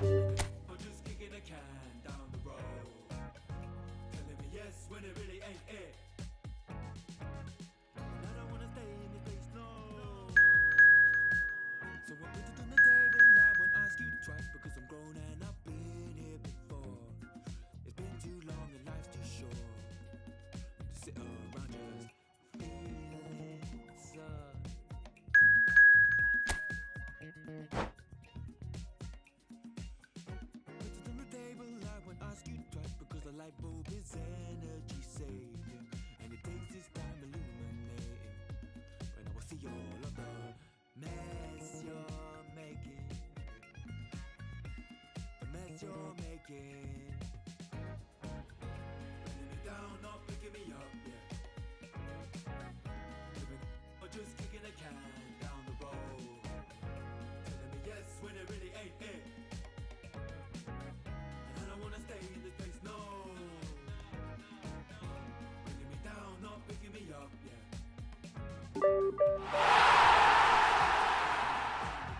Or just kicking a can down the road, telling me yes when it really ain't it. And I don't wanna stay in this place, no. So I put it on the table, I won't ask you twice, because I'm grown and I've been here before. It's been too long and life's too short to sit around just feeling sad. Put it on the table, I won't ask you twice, because the light bulb is energy saving, and it takes its time illuminating. When I will see all of the mess you're making, the mess you're making. Bringing me down, not picking me up, yeah. Living or just kicking a can down the road, telling me yes when it really ain't it. And I don't wanna stay in this place, no. Bringing me down, not picking me up, yeah.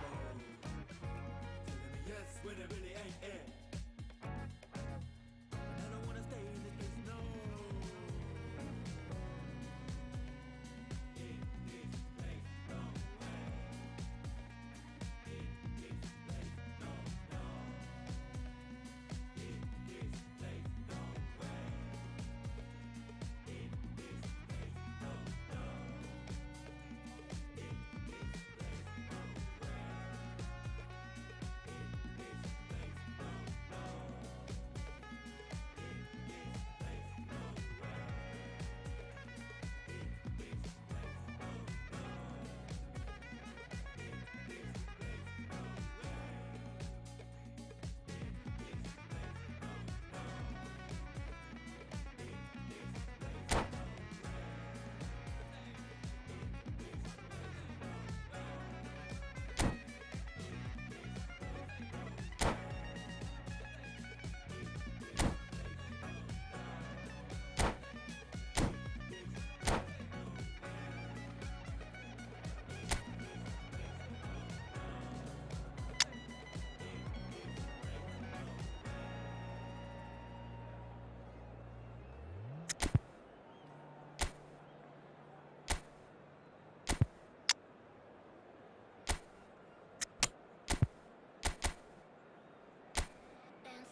Telling me yes when it really ain't it. And I don't wanna stay in this place, no. In this place, no way. In this place, no, no. In this place, no way. In this place, no, no. In this place, no way. In this place, no, no. In this place, no way. In this place, no, no. In this place, no way. In this place, no, no. In this place, no Dance,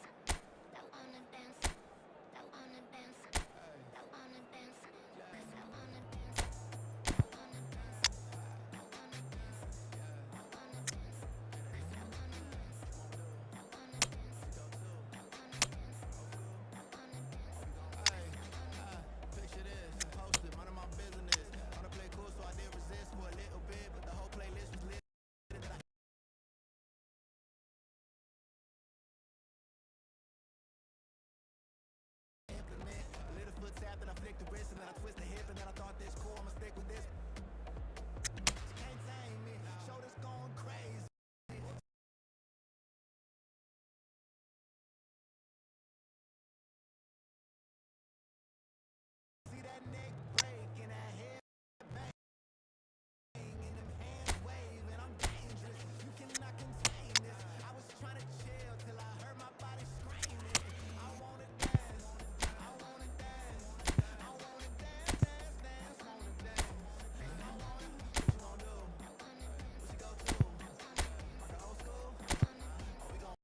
that wanna dance, that wanna dance, that wanna dance, 'cause I wanna dance, that wanna dance, that wanna dance, that wanna dance, 'cause I wanna dance, that wanna dance, that wanna dance, that wanna dance. Picture this, posted, mind of my business. Wanna play cool, so I did resist for a little bit, but the whole playlist was lit. Implement a little foot tap, then I flick the wrist, and then I twist the hip, and then I thought this cool, I'ma stick with this. She can't tame me, shoulders going crazy. See that neck break and that head bang, and them hands waving, I'm dangerous. You cannot contain this. I was trying to chill till I heard my body screaming. I wanna dance, I wanna dance, I wanna dance, dance, dance, wanna dance. I wanna, what you gon' do? What you go to? Like an old school? Or we gon'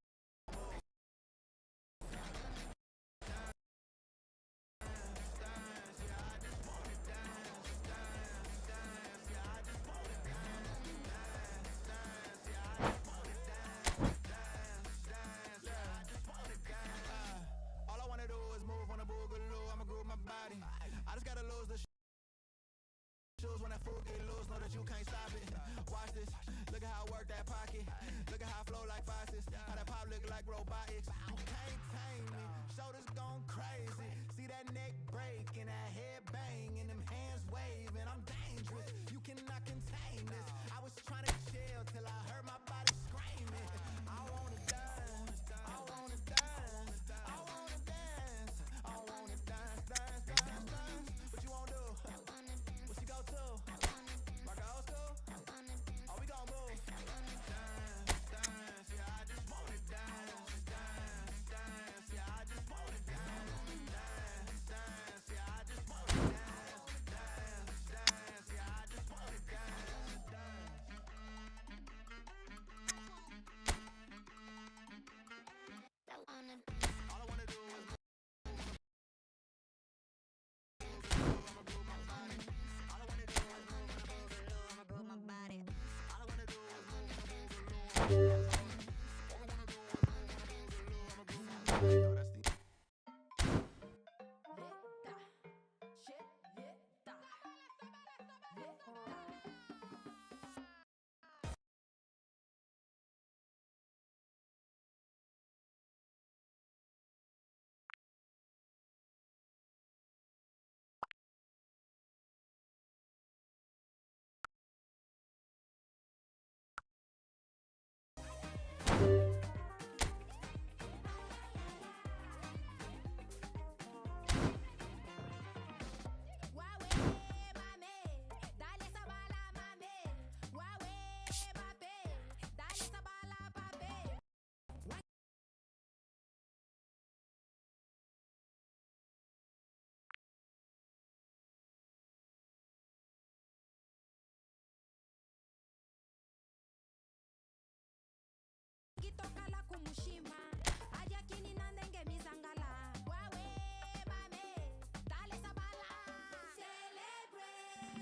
all I wanna do is move on a boogaloo. I'ma groove my body. I just gotta lose the shoes when that fool get loose. Know that you can't stop it. Watch this. Look at how I work that pocket. Look at how I flow like faucets. How that pop look like robotics. You can't tame me. Shoulders gone crazy. See that neck break and that head bang and them hands waving. I'm dangerous. You cannot contain this. I was trying to chill till I heard my body screaming. I wanna dance. I wanna dance. I wanna dance. I wanna dance, dance, dance, dance. What you wanna do? What you go to? Like an old school? Or we gon' move? Dance, dance, yeah, I just wanna dance. Tokala kumushima aja kini nandenge mizangala wawe mame dale sabala celebrate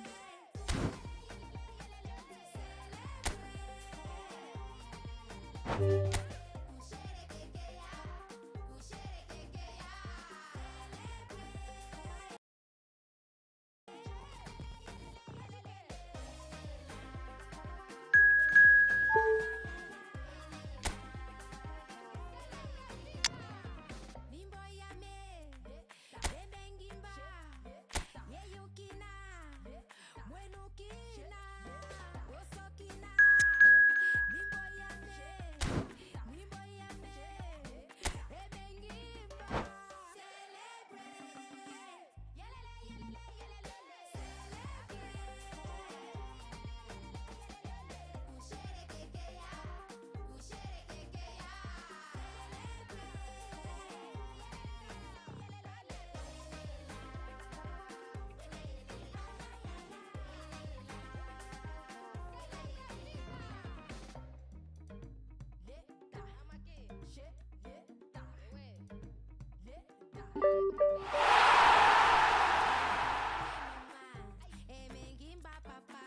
Emengimba papa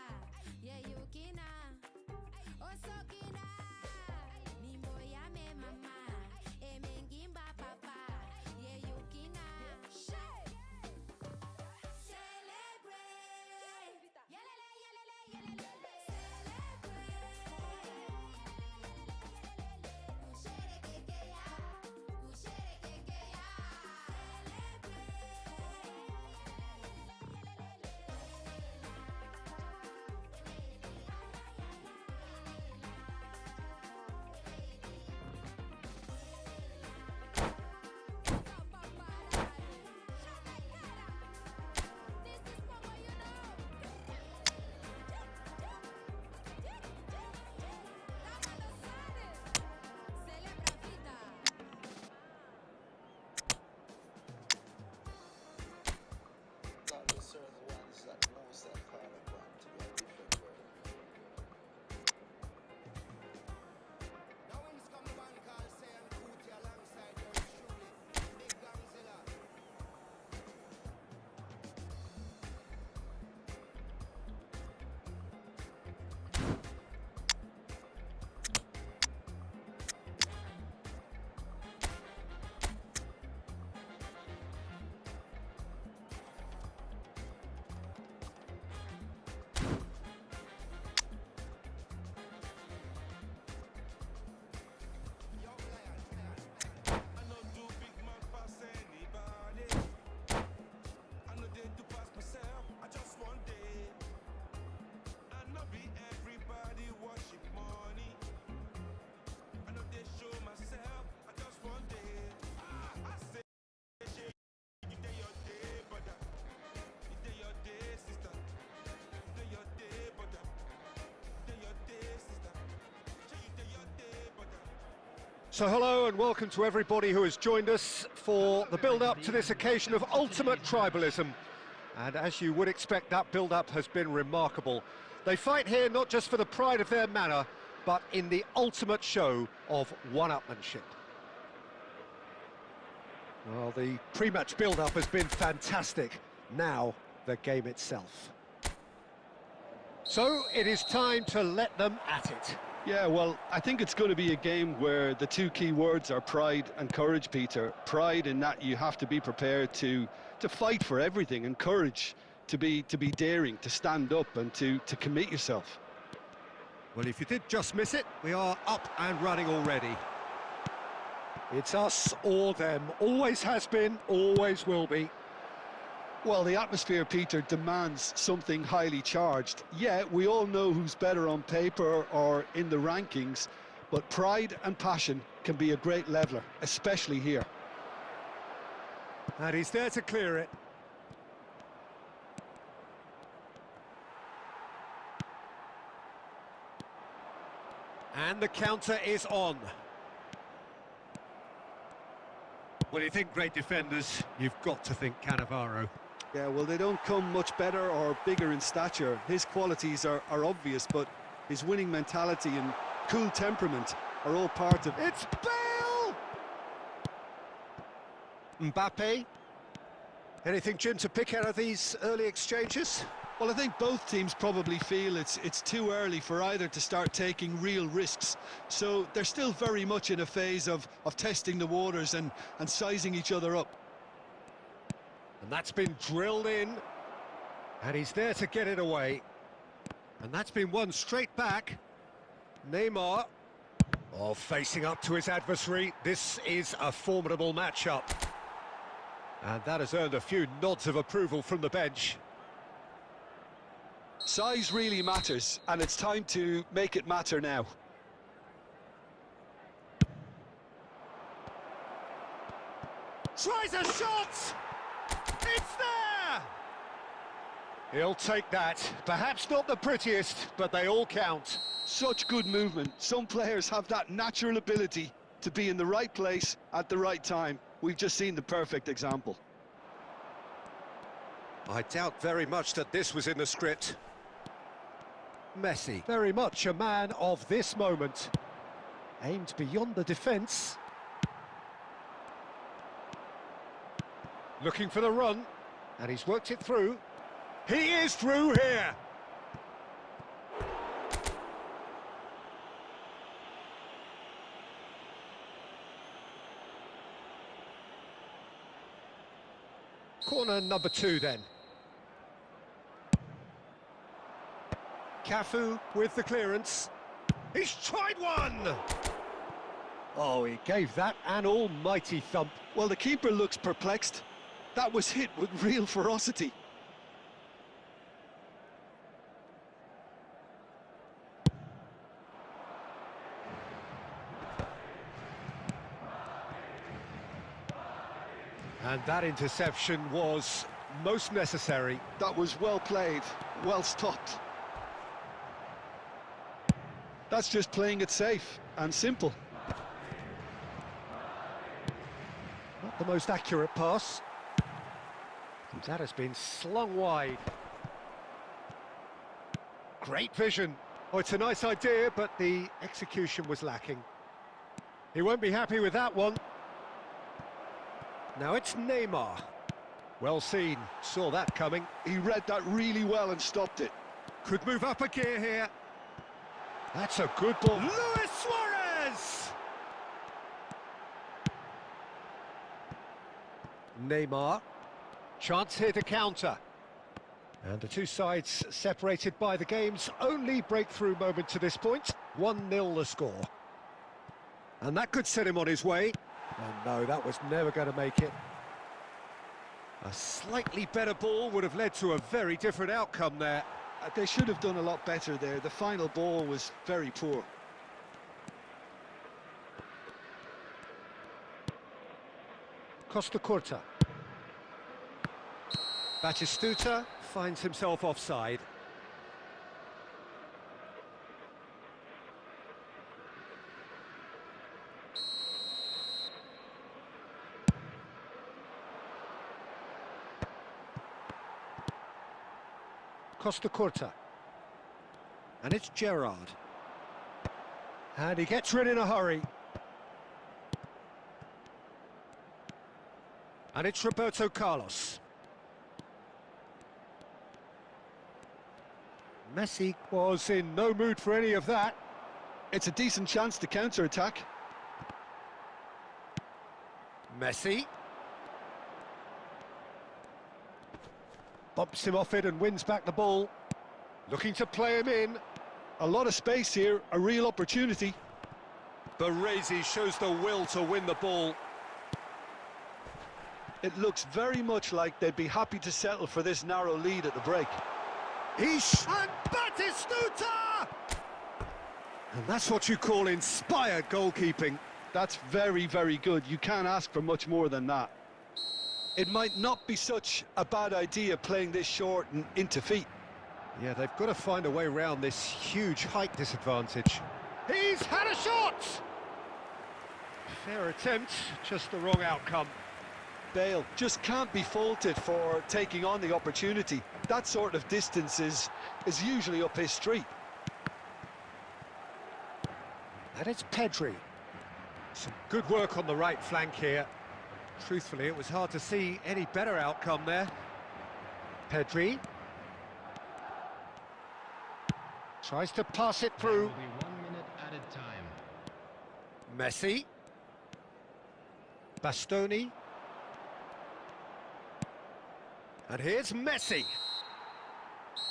yeyukina osokina mimbo yame mama emengimba papa yeyukina celebrate yelele yelele yelele So hello and welcome to everybody who has joined us for the build-up to this occasion of ultimate tribalism. And as you would expect, that build-up has been remarkable. They fight here not just for the pride of their manor, but in the ultimate show of one-upmanship. Well, the pre-match build-up has been fantastic. Now, the game itself. So, it is time to let them at it. Yeah, well, I think it's going to be a game where the two key words are pride and courage, Peter. Pride in that you have to be prepared to fight for everything, and courage to be daring, to stand up and to commit yourself. Well, if you did just miss it, we are up and running already. It's us or them. Always has been, always will be. Well, the atmosphere, Peter, demands something highly charged. Yeah, we all know who's better on paper or in the rankings, but pride and passion can be a great leveller, especially here. And he's there to clear it. And the counter is on. When you think great defenders, you've got to think Cannavaro. Yeah, well, they don't come much better or bigger in stature. His qualities are obvious, but his winning mentality and cool temperament are all part of... It's Bale! Mbappe. Anything, Jim, to pick out of these early exchanges? Well, I think both teams probably feel it's too early for either to start taking real risks. So they're still very much in a phase of testing the waters and sizing each other up. And that's been drilled in. And he's there to get it away. And that's been won straight back. Neymar. Oh, facing up to his adversary. This is a formidable matchup. And that has earned a few nods of approval from the bench. Size really matters, and it's time to make it matter now. Tries a shot! It's there! He'll take that. Perhaps not the prettiest, but they all count. Such good movement. Some players have that natural ability to be in the right place at the right time. We've just seen the perfect example. I doubt very much that this was in the script. Messi, very much a man of this moment. Aimed beyond the defence. Looking for the run, and he's worked it through. He is through here! Corner number 2 then. Cafu with the clearance. He's tried one! Oh, he gave that an almighty thump. Well, the keeper looks perplexed. That was hit with real ferocity. And that interception was most necessary. That was well played, well stopped. That's just playing it safe and simple. Not the most accurate pass. That has been slung wide. Great vision. Oh, it's a nice idea, but the execution was lacking. He won't be happy with that one. Now it's Neymar. Well seen, saw that coming. He read that really well and stopped it. Could move up a gear here. That's a good ball. Luis Suarez! Neymar. Chance here to counter. And the two sides separated by the game's only breakthrough moment to this point. 1-0 the score. And that could set him on his way. Oh no, that was never going to make it. A slightly better ball would have led to a very different outcome there. They should have done a lot better there. The final ball was very poor. Costa Curta. Batistuta finds himself offside. Costa Curta. And it's Gerrard. And he gets rid in a hurry. And it's Roberto Carlos. Messi was in no mood for any of that. It's a decent chance to counter-attack. Messi. Bumps him off it and wins back the ball. Looking to play him in. A lot of space here, a real opportunity. Baresi shows the will to win the ball. It looks very much like they'd be happy to settle for this narrow lead at the break. And Batistuta! And that's what you call inspired goalkeeping. That's very, very good. You can't ask for much more than that. It might not be such a bad idea playing this short and into feet. Yeah, they've got to find a way around this huge height disadvantage. He's had a shot! Fair attempt, just the wrong outcome. Bale just can't be faulted for taking on the opportunity. That sort of distance is usually up his street. And it's Pedri. Some good work on the right flank here. Truthfully, it was hard to see any better outcome there. Pedri. Tries to pass it through. Will be 1 minute added time. Messi. Bastoni. And here's Messi.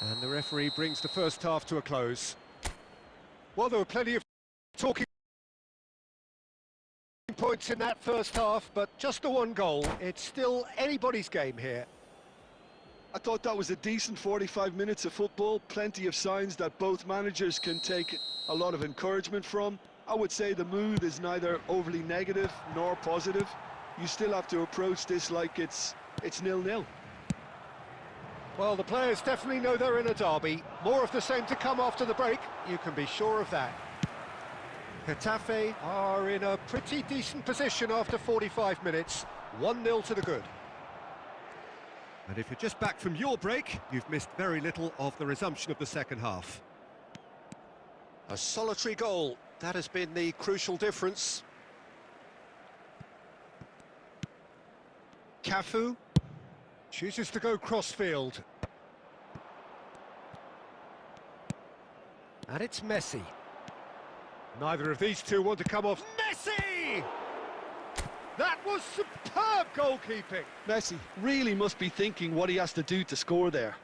And the referee brings the first half to a close. Well, there were plenty of talking points in that first half, but just the one goal. It's still anybody's game here. I thought that was a decent 45 minutes of football. Plenty of signs that both managers can take a lot of encouragement from. I would say the mood is neither overly negative nor positive. You still have to approach this like it's 0-0. Well, the players definitely know they're in a derby. More of the same to come after the break, you can be sure of that. Getafe are in a pretty decent position after 45 minutes. 1-0 to the good. And if you're just back from your break, you've missed very little of the resumption of the second half. A solitary goal, that has been the crucial difference. Cafu chooses to go crossfield. And it's Messi. Neither of these two want to come off. Messi! That was superb goalkeeping. Messi really must be thinking what he has to do to score there.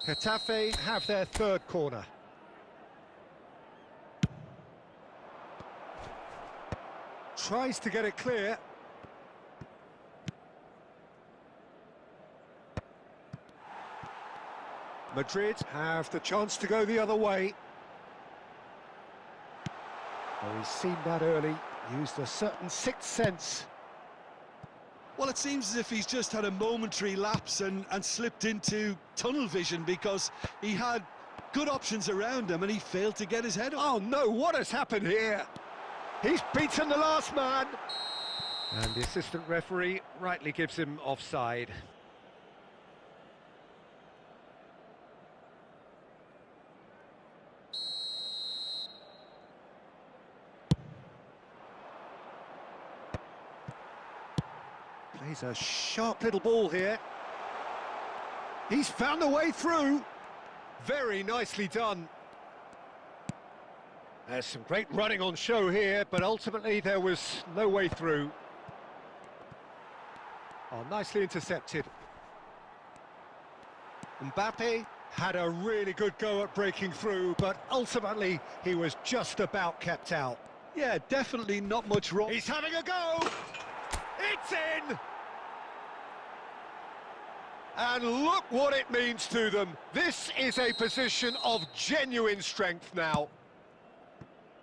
Getafe have their third corner. Tries to get it clear. Madrid have the chance to go the other way. Oh, he's seen that early, used a certain sixth sense. Well, it seems as if he's just had a momentary lapse and slipped into tunnel vision, because he had good options around him and he failed to get his head up. Oh no, what has happened here? He's beaten the last man. And the assistant referee rightly gives him offside. Plays a sharp little ball here. He's found a way through. Very nicely done. There's some great running on show here, but ultimately there was no way through. Oh, nicely intercepted. Mbappe had a really good go at breaking through, but ultimately he was just about kept out. Yeah, definitely not much wrong. He's having a go! It's in! And look what it means to them. This is a position of genuine strength now.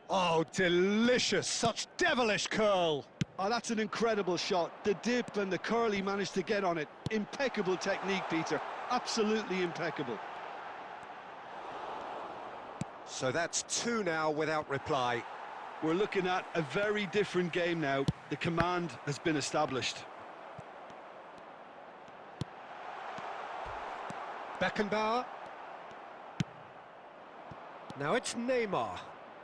Oh, delicious, such devilish curl. Oh, that's an incredible shot. The dip and the curl he managed to get on it. Impeccable technique, Peter. Absolutely impeccable. So that's two now without reply. We're looking at a very different game now. The command has been established. Beckenbauer. Now it's Neymar.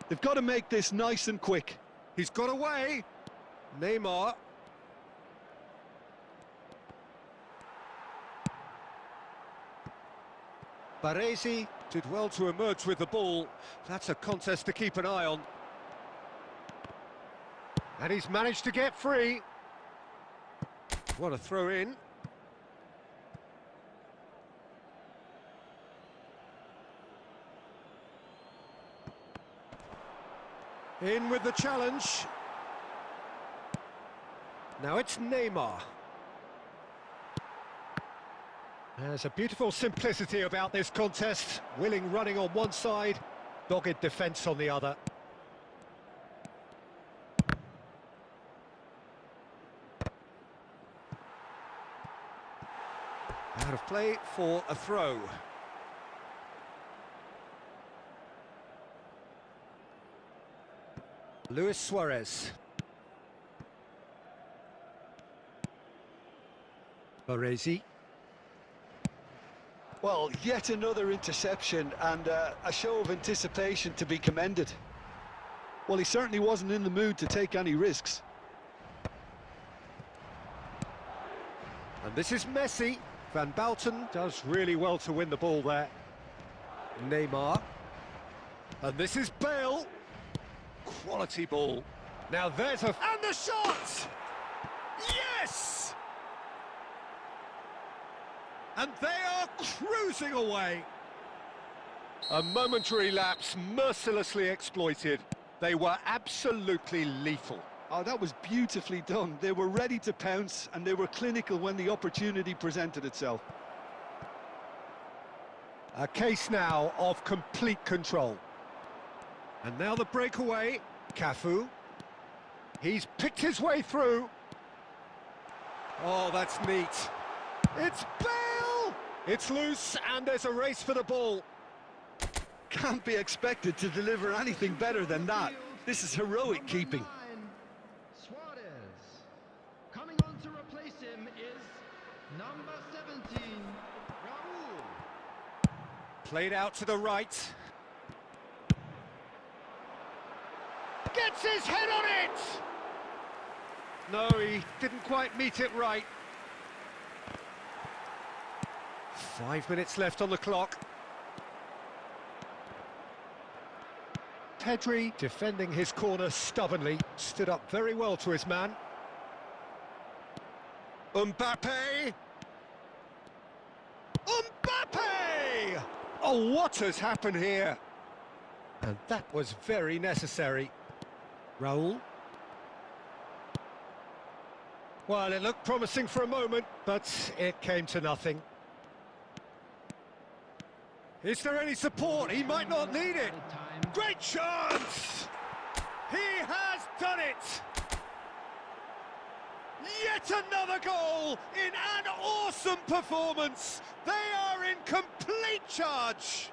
They've got to make this nice and quick. He's got away. Neymar. Baresi Did well to emerge with the ball. That's a contest to keep an eye on. And he's managed to get free. What a throw in. In with the challenge. Now it's Neymar. There's a beautiful simplicity about this contest. Willing running on one side, dogged defence on the other. Out of play for a throw. Luis Suarez. Baresi. Well, yet another interception and a show of anticipation to be commended. Well, he certainly wasn't in the mood to take any risks. And this is Messi. Van Bouten does really well to win the ball there. Neymar. And this is Bale. Quality ball. Now there's a... And the shot! Yes! And they are cruising away. A momentary lapse mercilessly exploited. They were absolutely lethal. Oh, that was beautifully done. They were ready to pounce and they were clinical when the opportunity presented itself. A case now of complete control. And now the breakaway, Cafu. He's picked his way through. Oh, that's neat. It's Bale! It's loose and there's a race for the ball. Can't be expected to deliver anything better than that. This is heroic keeping. Suarez. Coming on to replace him is number 17, Raul. Played out to the right. Gets his head on it! No, he didn't quite meet it right. 5 minutes left on the clock. Pedri, defending his corner stubbornly, stood up very well to his man. Mbappe! Mbappe! Oh, what has happened here? And that was very necessary. Raul. Well, it looked promising for a moment, but it came to nothing. Is there any support? He might not need it. Great chance! He has done it! Yet another goal in an awesome performance! They are in complete charge!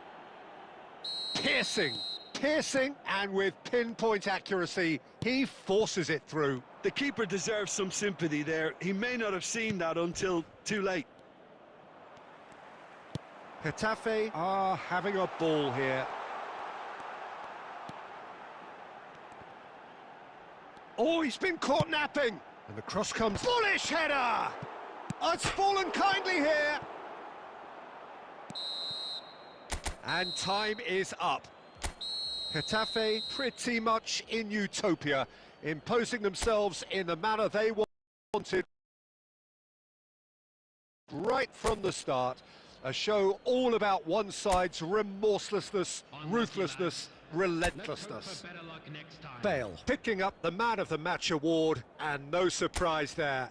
Piercing, and with pinpoint accuracy, he forces it through. The keeper deserves some sympathy there. He may not have seen that until too late. Getafe are having a ball here. Oh, he's been caught napping! And the cross comes... Bullish header! Oh, it's fallen kindly here! And time is up. Getafe pretty much in utopia, imposing themselves in the manner they wanted right from the start. A show all about one side's remorselessness, ruthlessness, relentlessness. Bale picking up the Man of the Match award, and no surprise there.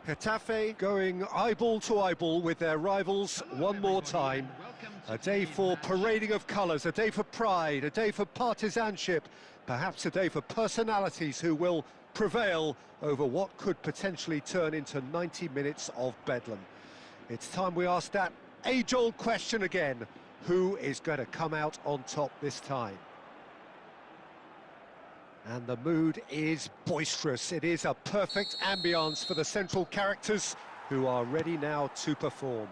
Getafe going eyeball to eyeball with their rivals one more time. A day for parading of colours, a day for pride, a day for partisanship, perhaps a day for personalities who will prevail over what could potentially turn into 90 minutes of bedlam. It's time we ask that age-old question again: who is going to come out on top this time? And the mood is boisterous. It is a perfect ambience for the central characters who are ready now to perform.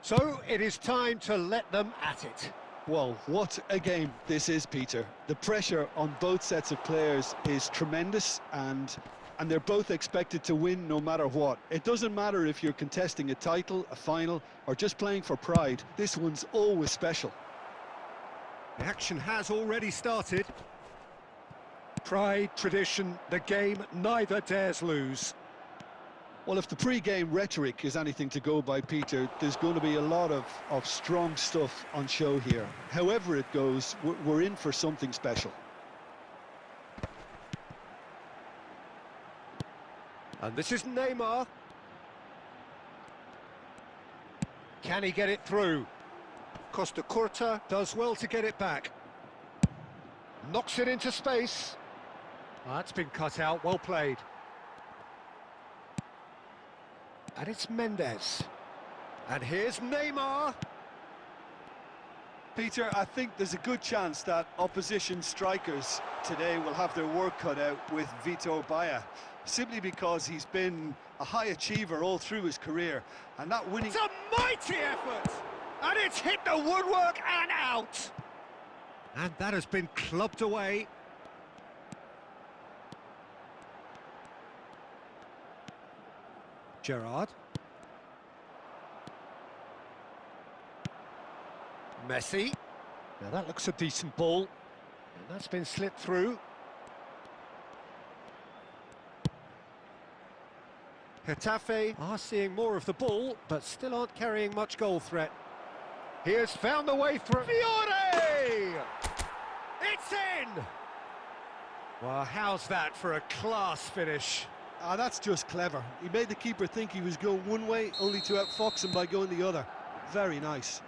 So it is time to let them at it. Well, what a game this is, Peter. The pressure on both sets of players is tremendous, and they're both expected to win no matter what. It doesn't matter if you're contesting a title, a final, or just playing for pride. This one's always special. The action has already started. Pride, tradition, the game neither dares lose. Well, if the pre-game rhetoric is anything to go by, Peter, there's going to be a lot of strong stuff on show here. However it goes, we're in for something special. And this is Neymar. Can he get it through? Costa Curta does well to get it back. Knocks it into space. That's been cut out, well played. And it's Mendes. And here's Neymar. Peter, I think there's a good chance that opposition strikers today will have their work cut out with Vitor Baia, simply because he's been a high achiever all through his career, and that winning... It's a mighty effort! And it's hit the woodwork and out! And that has been clubbed away. Gerrard. Messi. Now that looks a decent ball. And that's been slipped through. Getafe are seeing more of the ball, but still aren't carrying much goal threat. He has found the way through. Fiore! It's in! Well, how's that for a class finish? Ah, that's just clever. He made the keeper think he was going one way, only to outfox him by going the other. Very nice.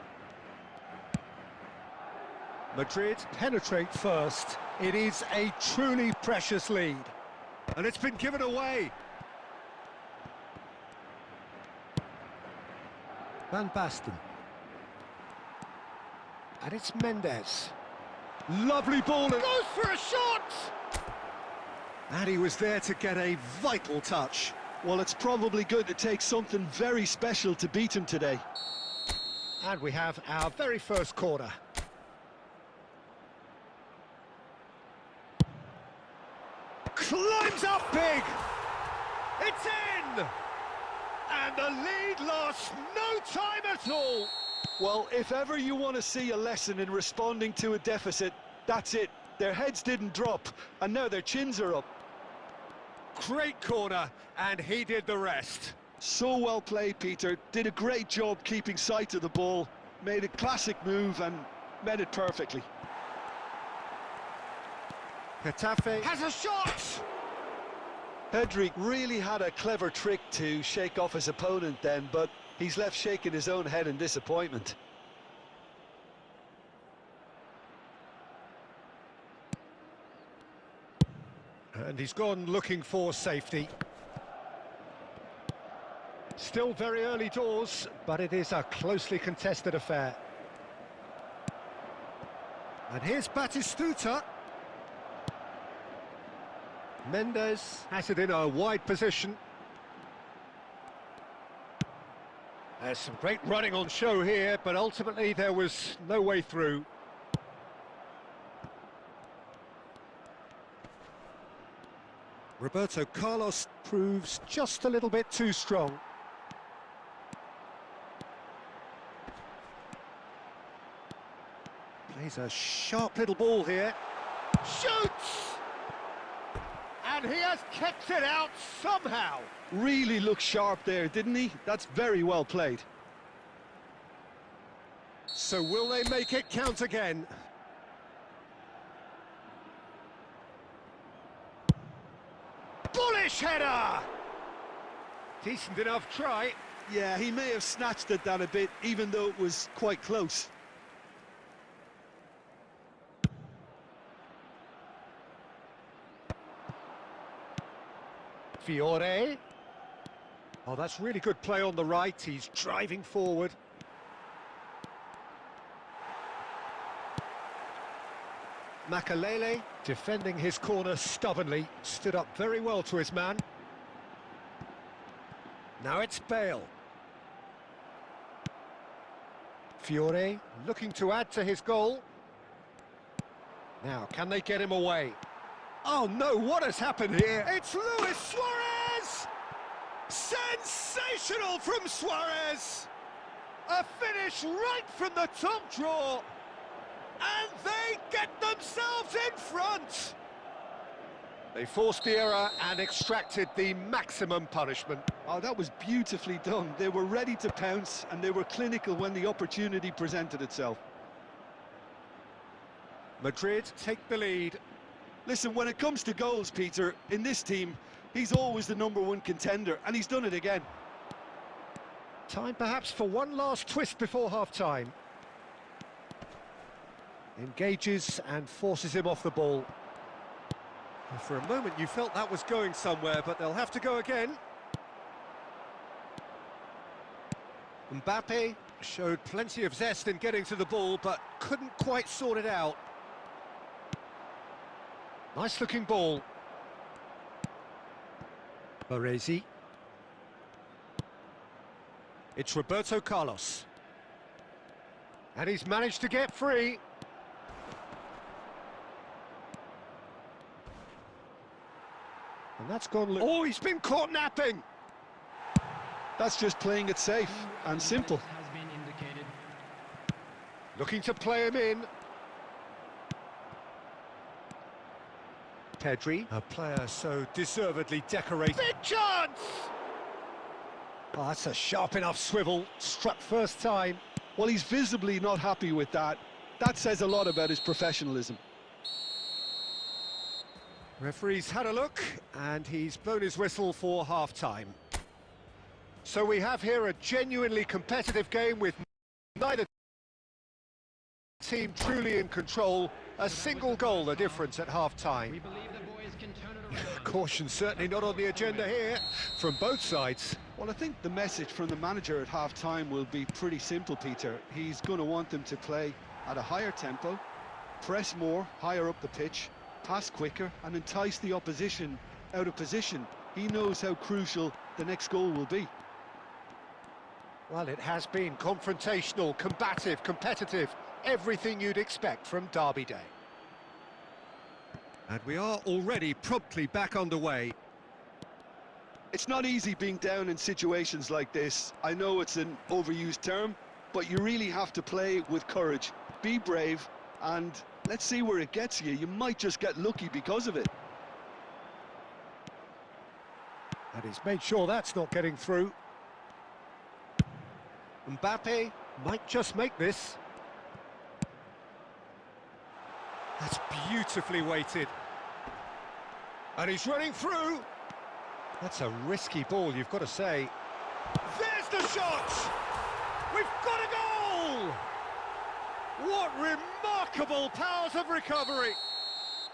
Madrid penetrate first. It is a truly precious lead. And it's been given away. Van Basten. And it's Mendes. Lovely ball. And goes for a shot! And he was there to get a vital touch. Well, it's probably going to take something very special to beat him today. And we have our very first corner. Climbs up big! It's in! And the lead lost no time at all! Well, if ever you want to see a lesson in responding to a deficit, that's it. Their heads didn't drop, and now their chins are up. Great corner, and he did the rest. So well played, Peter. Did a great job keeping sight of the ball, made a classic move and met it perfectly. Getafe has a shot! Pedri really had a clever trick to shake off his opponent then, but he's left shaking his own head in disappointment. And he's gone looking for safety. Still very early doors, but it is a closely contested affair. And here's Batistuta. Mendes has it in a wide position. There's some great running on show here, but ultimately there was no way through. Roberto Carlos proves just a little bit too strong. Plays a sharp little ball here. Shoots! And he has kept it out somehow. Really looked sharp there, didn't he? That's very well played. So will they make it count again? Bullish header! Decent enough try. Yeah, he may have snatched at that a bit, even though it was quite close. Fiore. Oh, that's really good play on the right. He's driving forward. Makalele, defending his corner stubbornly, stood up very well to his man. Now it's Bale. Fiore looking to add to his goal. Now, can they get him away? Oh no, what has happened here? It's Luis Suarez! Sensational from Suarez! A finish right from the top draw! And they get themselves in front! They forced the error and extracted the maximum punishment. Oh, that was beautifully done. They were ready to pounce and they were clinical when the opportunity presented itself. Madrid take the lead. Listen, when it comes to goals, Peter, in this team, he's always the #1 contender, and he's done it again. Time perhaps for one last twist before half-time. Engages and forces him off the ball. For a moment you felt that was going somewhere, but they'll have to go again. Mbappe showed plenty of zest in getting to the ball, but couldn't quite sort it out. Nice-looking ball. Baresi. It's Roberto Carlos. And he's managed to get free. And that's gone... Oh, he's been caught napping! That's just playing it safe and simple. Has been indicated. Looking to play him in. Pedri, a player so deservedly decorated. Big chance! Oh, that's a sharp enough swivel. Struck first time. Well, he's visibly not happy with that. That says a lot about his professionalism. Referee's had a look, and he's blown his whistle for half-time. So we have here a genuinely competitive game with neither team truly in control. A single goal the difference at half-time. We believe the boys can turn it around. Caution certainly not on the agenda here from both sides. Well, I think the message from the manager at half-time will be pretty simple, Peter. He's going to want them to play at a higher tempo, press more, higher up the pitch, pass quicker and entice the opposition out of position. He knows how crucial the next goal will be. Well, it has been confrontational, combative, competitive, everything you'd expect from Derby Day. And we are already promptly back underway. It's not easy being down in situations like this. I know it's an overused term, but you really have to play with courage. Be brave and let's see where it gets you. You might just get lucky because of it. And he's made sure that's not getting through. Mbappe might just make this. That's beautifully weighted. And he's running through. That's a risky ball, you've got to say. There's the shot! We've got a goal! What remarkable powers of recovery!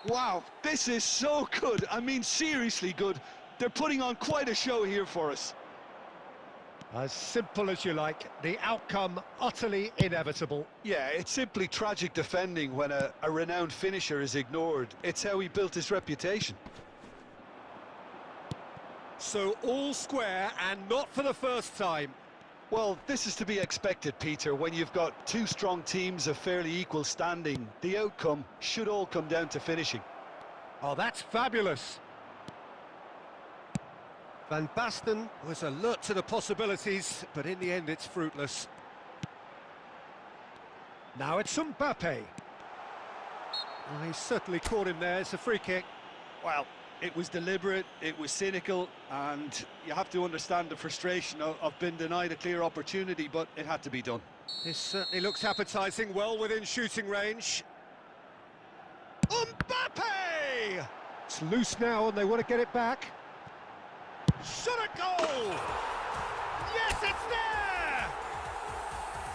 Wow, this is so good. I mean, seriously good. They're putting on quite a show here for us. As simple as you like, the outcome utterly inevitable. Yeah, it's simply tragic defending when a renowned finisher is ignored. It's how he built his reputation. So all square and not for the first time. Well, this is to be expected, Peter. When you've got two strong teams of fairly equal standing, the outcome should all come down to finishing. Oh, that's fabulous. Van Basten was alert to the possibilities, but in the end it's fruitless. Now it's Mbappe. Oh, he certainly caught him there. It's a free kick. Well, it was deliberate, it was cynical, and you have to understand the frustration of being denied a clear opportunity, but it had to be done. This certainly looks appetising, well within shooting range. Mbappe! It's loose now and they want to get it back. Shot a goal! Yes, it's there!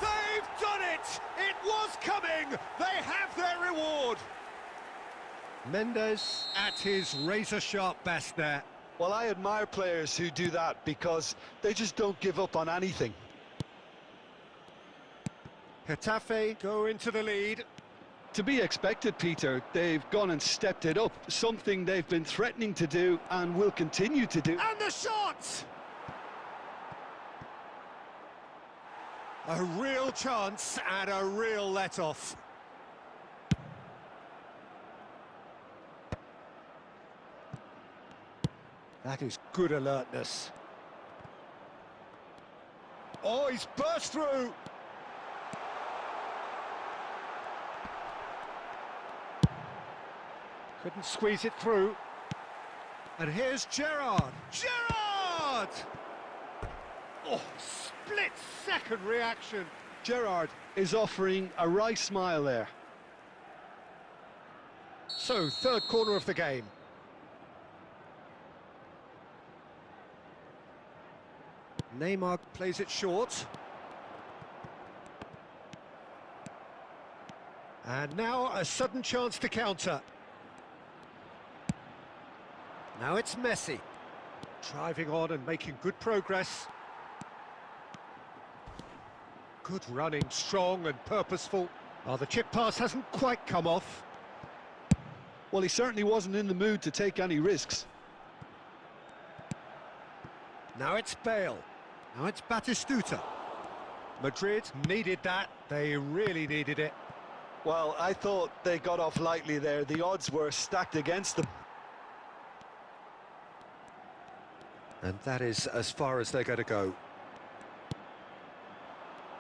They've done it! It was coming! They have their reward! Mendes at his razor-sharp best there. Well, I admire players who do that because they just don't give up on anything. Getafe go into the lead. To be expected, Peter. They've gone and stepped it up, something they've been threatening to do and will continue to do. And the shot! A real chance and a real let-off. That is good alertness. Oh, he's burst through! Couldn't squeeze it through. And here's Gerrard. Gerrard! Oh, split-second reaction. Gerrard is offering a wry smile there. So, third corner of the game. Neymar plays it short. And now a sudden chance to counter. Now it's Messi. Driving on and making good progress. Good running, strong and purposeful. Oh, the chip pass hasn't quite come off. Well, he certainly wasn't in the mood to take any risks. Now it's Bale. Now it's Batistuta. Madrid needed that. They really needed it. Well, I thought they got off lightly there. The odds were stacked against them. And that is as far as they're going to go.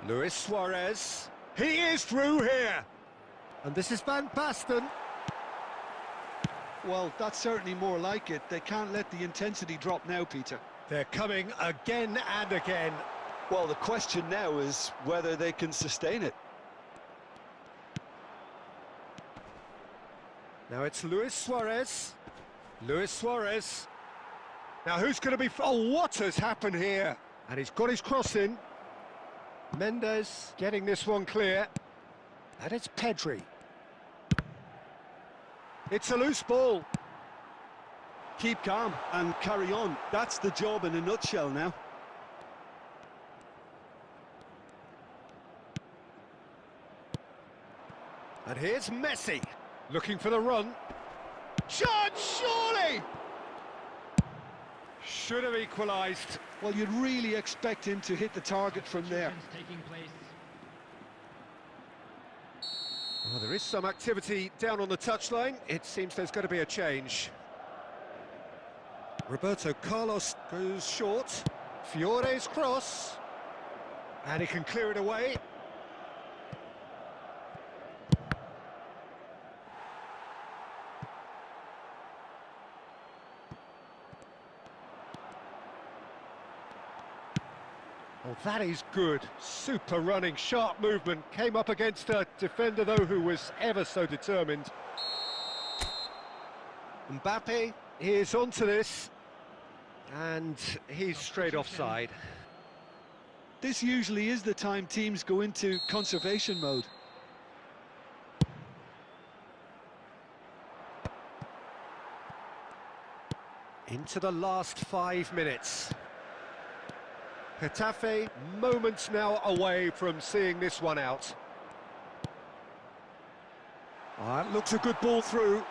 Luis Suarez. He is through here. And this is Van Basten. Well, that's certainly more like it. They can't let the intensity drop now, Peter. They're coming again and again. Well, the question now is whether they can sustain it. Now it's Luis Suarez. Luis Suarez. Now who's going to be... Oh, what has happened here? And he's got his cross in. Mendes getting this one clear. And it's Pedri. It's a loose ball. Keep calm and carry on. That's the job in a nutshell now. And here's Messi, looking for the run. Shot, surely! Should have equalised. Well, you'd really expect him to hit the target from there. Taking place. Well, there is some activity down on the touchline. It seems there's going to be a change. Roberto Carlos goes short. Fiore's cross. And he can clear it away. Oh, that is good. Super running, sharp movement. Came up against a defender, though, who was ever so determined. Mbappe is onto this. And he's straight offside. This usually is the time teams go into conservation mode. Into the last 5 minutes. Getafe moments now away from seeing this one out. That looks a good ball through.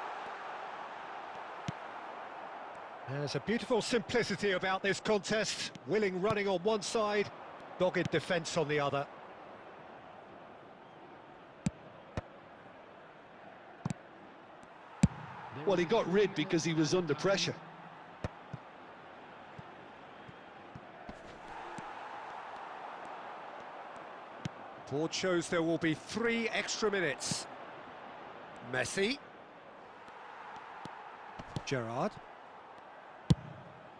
There's a beautiful simplicity about this contest. Willing running on one side, dogged defence on the other. Well, he got rid because he was under pressure. Board shows there will be 3 extra minutes. Messi. Gerrard.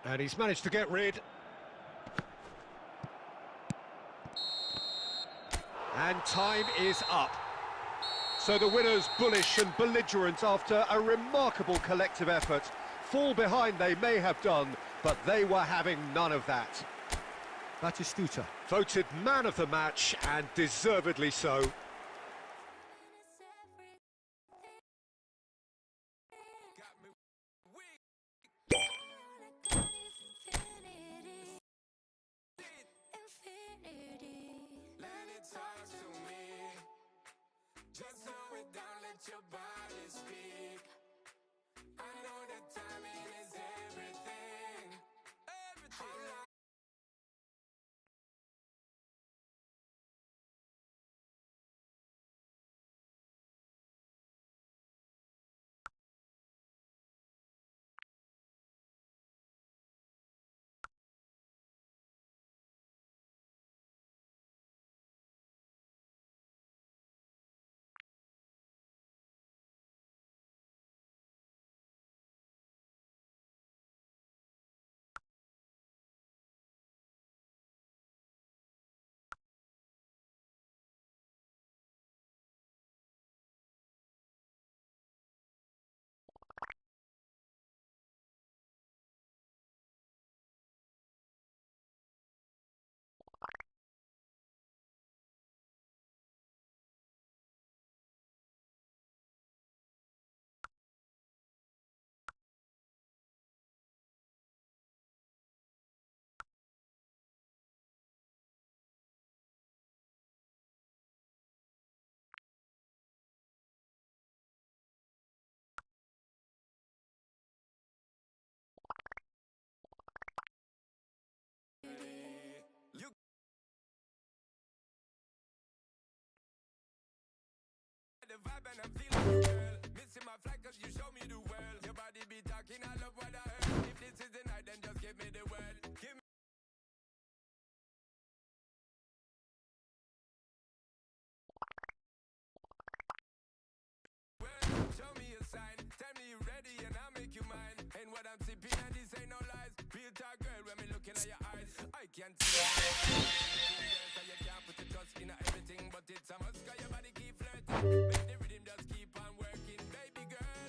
And he's managed to get rid. And time is up. So the winners bullish and belligerent after a remarkable collective effort. Fall behind they may have done, but they were having none of that. Batistuta voted man of the match, and deservedly so. Just slow it down, let your body speak. I know that timing is everything. Everything. the vibe and I'm feeling you, girl. Missing my flight cause you show me the world. Your body be talking, I love what I heard. If this is the night, then just give me the word. Give me show me a sign, tell me you ready and I'll make you mine. Ain't what I'm sipping and this ain't no lies. Real talk girl when me looking at your eyes. I can't see it. Cause you can't put the trust in everything, but it's a must cause your body keep flirting. Make the rhythm just keep on working. Baby girl,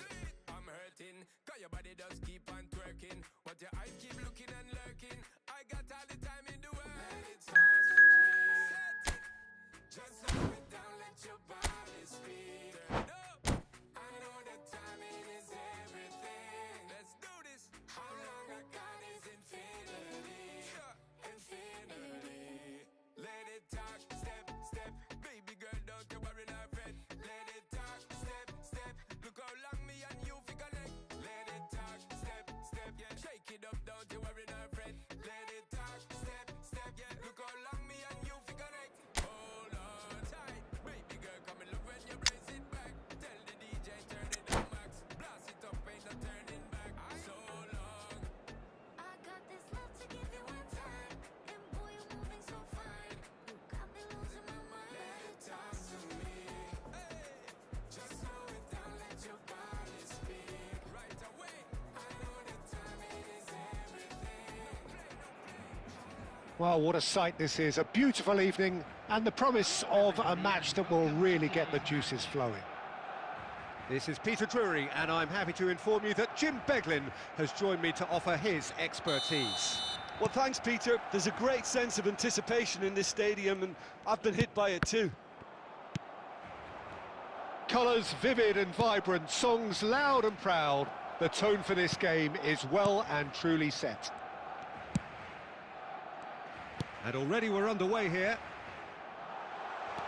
I'm hurting cause your body just keep on twerking. But your eyes keep looking and lurking. I got all the time in the world. Let it charge for me. Set it. Just slow it down, let your body speak. Turn it up. I know that timing is everything. Let's do this. How long I got is infinity. Infinity. Let it talk, step, step. Baby girl, don't you worry, not fret. Let it talk, step, step. Look how long me and you fi connect. Let it talk, step, step. Yeah, shake it up, don't you worry, not fret. Let it talk, step, step. Yeah, look how long me and you fi connect. Hold on tight, baby girl, come and look when you brace it back. Tell the DJ turn it up max. Blast it up, ain't no turning back. So long. I got this love to give you one time, and boy you're moving so fine. You got me losing my mind. Let it talk to me. Hey, just slow it down, let your body speak. Right away. I know that timing is everything. Well, what a sight this is. A beautiful evening and the promise of a match that will really get the juices flowing. This is Peter Drury, and I'm happy to inform you that Jim Beglin has joined me to offer his expertise. Well, thanks, Peter. There's a great sense of anticipation in this stadium, and I've been hit by it too. Colours vivid and vibrant, songs loud and proud. The tone for this game is well and truly set. And already we're underway here.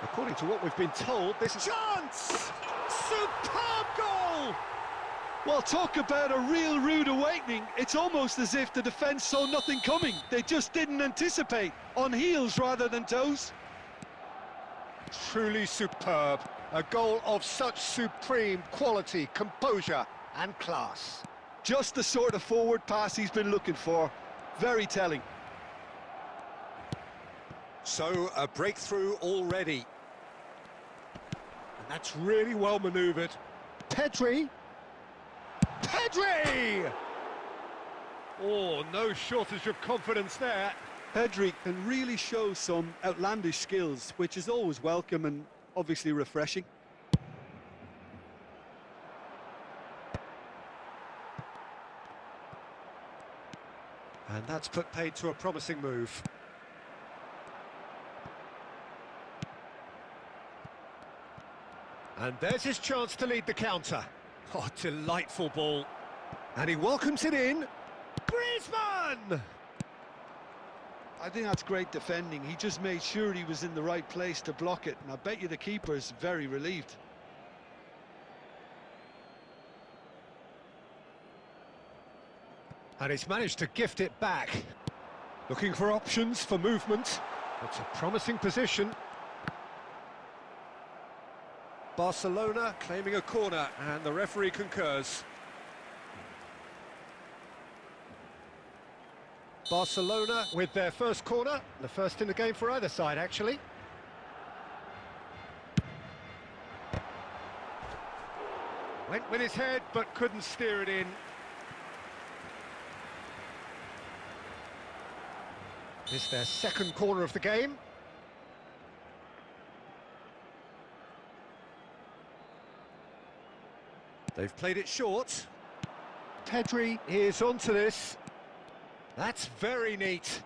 According to what we've been told, this chance! Superb goal! Well, talk about a real rude awakening. It's almost as if the defence saw nothing coming. They just didn't anticipate, on heels rather than toes. Truly superb. A goal of such supreme quality, composure and class. Just the sort of forward pass he's been looking for. Very telling. So, a breakthrough already. And that's really well manoeuvred. Pedri! Pedri! Oh, no shortage of confidence there. Pedri can really show some outlandish skills, which is always welcome and obviously refreshing. And that's put paid to a promising move. And there's his chance to lead the counter. Oh, delightful ball. And he welcomes it in. Griezmann! I think that's great defending. He just made sure he was in the right place to block it, and I bet you the keeper's very relieved. And he's managed to gift it back. Looking for options for movement. It's a promising position. Barcelona claiming a corner, and the referee concurs. Barcelona with their first corner, the first in the game for either side, actually. Went with his head, but couldn't steer it in. It's their second corner of the game. They've played it short. Pedri is onto this. That's very neat.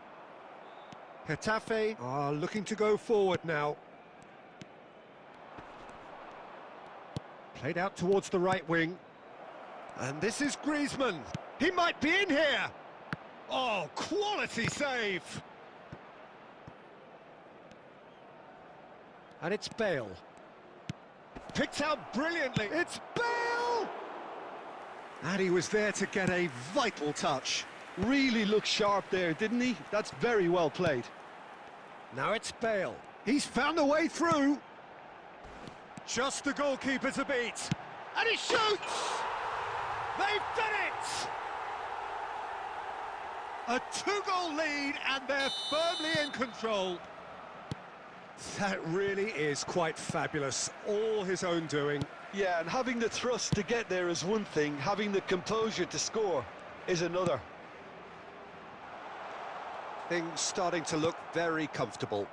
Getafe are looking to go forward now. Played out towards the right wing. And this is Griezmann. He might be in here. Oh, quality save. And it's Bale. Picked out brilliantly. It's Bale! And he was there to get a vital touch. Really looked sharp there, didn't he? That's very well played. Now it's Bale. He's found a way through. Just the goalkeeper to beat. And he shoots! They've done it! A 2-goal lead and they're firmly in control. That really is quite fabulous. All his own doing. Yeah, and having the thrust to get there is one thing, having the composure to score is another. Things starting to look very comfortable.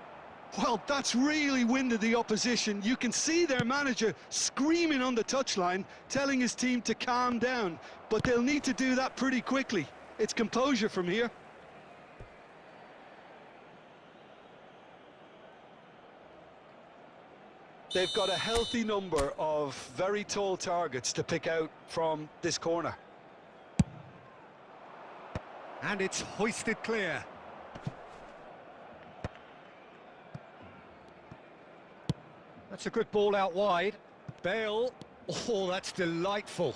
Well, that's really winded the opposition. You can see their manager screaming on the touchline, telling his team to calm down, but they'll need to do that pretty quickly. It's composure from here. They've got a healthy number of very tall targets to pick out from this corner. And it's hoisted clear. That's a good ball out wide. Bale. Oh, that's delightful.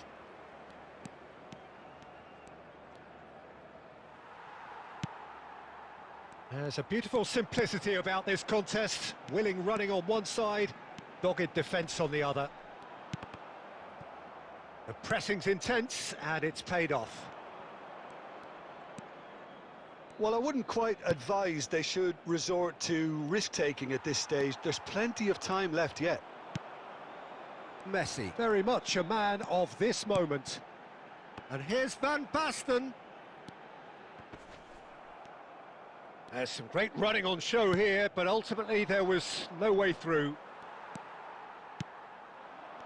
There's a beautiful simplicity about this contest. Willing running on one side, dogged defence on the other. The pressing's intense and it's paid off. Well, I wouldn't quite advise they should resort to risk-taking at this stage. There's plenty of time left yet. Messi, very much a man of this moment. And here's Van Basten. There's some great running on show here, but ultimately there was no way through.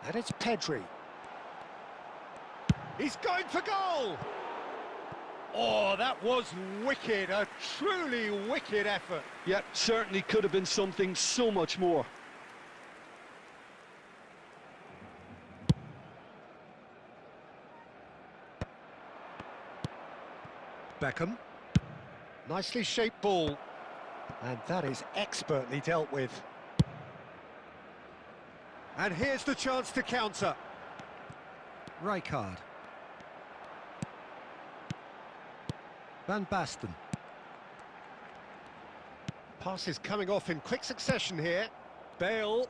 And it's Pedri. He's going for goal! Oh, that was wicked, a truly wicked effort. Yeah, certainly could have been something so much more. Beckham. Nicely shaped ball. And that is expertly dealt with. And here's the chance to counter. Rijkaard. Van Basten. Passes coming off in quick succession here. Bale.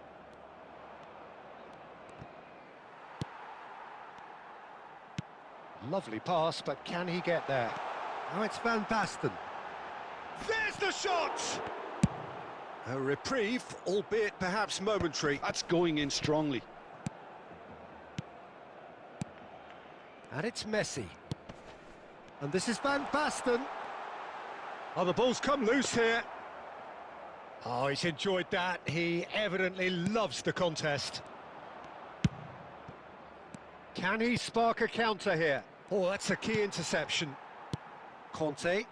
Lovely pass, but can he get there? Now it's Van Basten. There's the shot! A reprieve, albeit perhaps momentary. That's going in strongly. And it's Messi. And this is Van Basten. Oh, the ball's come loose here. Oh, he's enjoyed that. He evidently loves the contest. Can he spark a counter here? Oh, that's a key interception. Conte.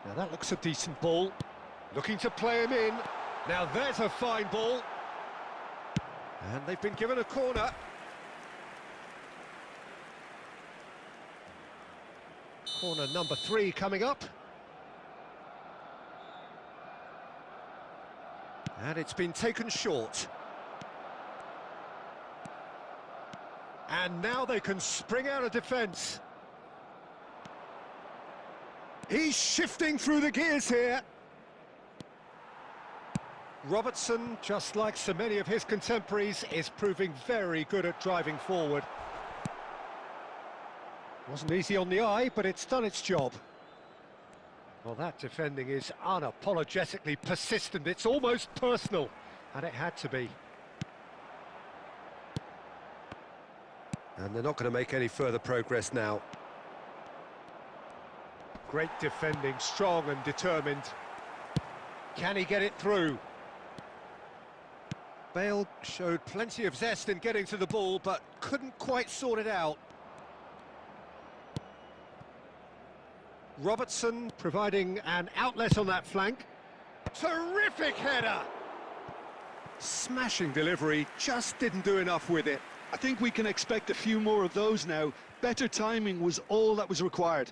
Now that looks a decent ball. Looking to play him in. Now there's a fine ball. And they've been given a corner. Corner number 3 coming up. And it's been taken short. And now they can spring out of defence. He's shifting through the gears here. Robertson, just like so many of his contemporaries, is proving very good at driving forward. Wasn't easy on the eye, but it's done its job. Well, that defending is unapologetically persistent. It's almost personal, and it had to be. And they're not going to make any further progress now. Great defending, strong and determined. Can he get it through? Bale showed plenty of zest in getting to the ball, but couldn't quite sort it out. Robertson providing an outlet on that flank. Terrific header! Smashing delivery, just didn't do enough with it. I think we can expect a few more of those now. Better timing was all that was required.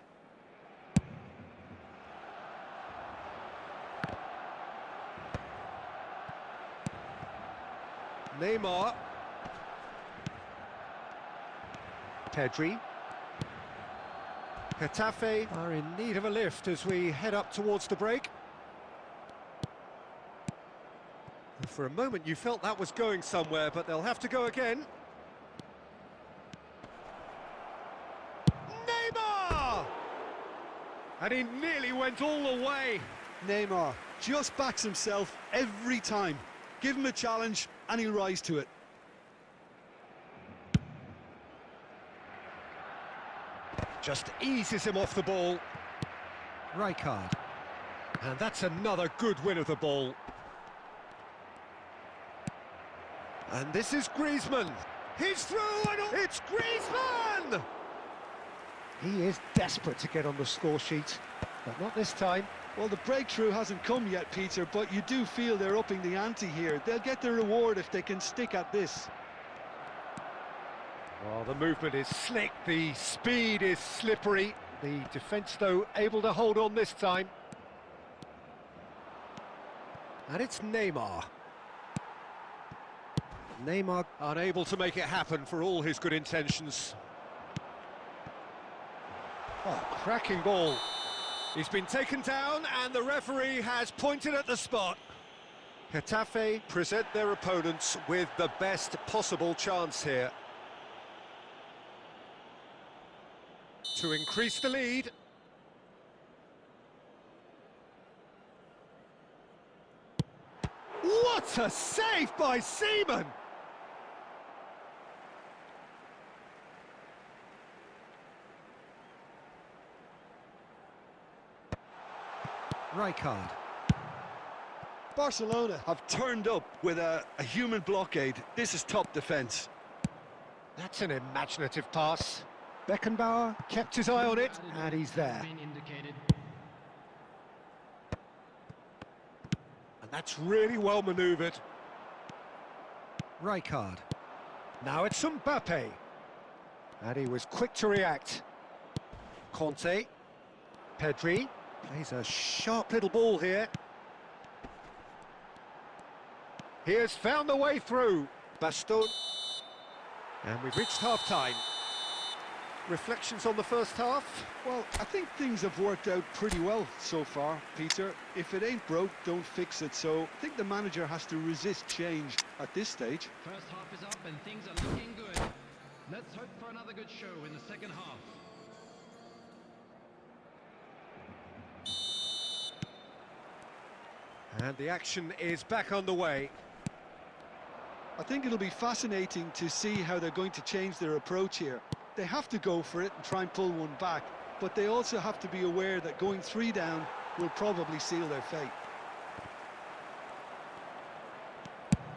Neymar. Pedri. Getafe are in need of a lift as we head up towards the break. The For a moment you felt that was going somewhere, but they'll have to go again. Neymar! And he nearly went all the way. Neymar just backs himself every time. Give him a challenge and he'll rise to it. Just eases him off the ball. Rijkaard. And that's another good win of the ball. And this is Griezmann. He's through and it's Griezmann! He is desperate to get on the score sheet, but not this time. Well, the breakthrough hasn't come yet, Peter, but you do feel they're upping the ante here. They'll get their reward if they can stick at this. Well, the movement is slick, the speed is slippery. The defence, though, able to hold on this time. And it's Neymar. Neymar unable to make it happen for all his good intentions. Oh, cracking ball. He's been taken down and the referee has pointed at the spot. Getafe present their opponents with the best possible chance here to increase the lead. What a save by Seaman! Rijkaard. Barcelona have turned up with a human blockade. This is top defence. That's an imaginative pass. Beckenbauer kept his eye on it, and he's there. Been indicated. And that's really well manoeuvred. Rijkaard. Now it's Mbappe. And he was quick to react. Conte. Pedri. Plays a sharp little ball here. He has found the way through. Baston. And we've reached half-time. Reflections on the first half? Well, I think things have worked out pretty well so far, Peter. If it ain't broke, don't fix it. So I think the manager has to resist change at this stage. First half is up and things are looking good. Let's hope for another good show in the second half. And the action is back on the way. I think it'll be fascinating to see how they're going to change their approach here. They have to go for it and try and pull one back, but they also have to be aware that going 3 down will probably seal their fate.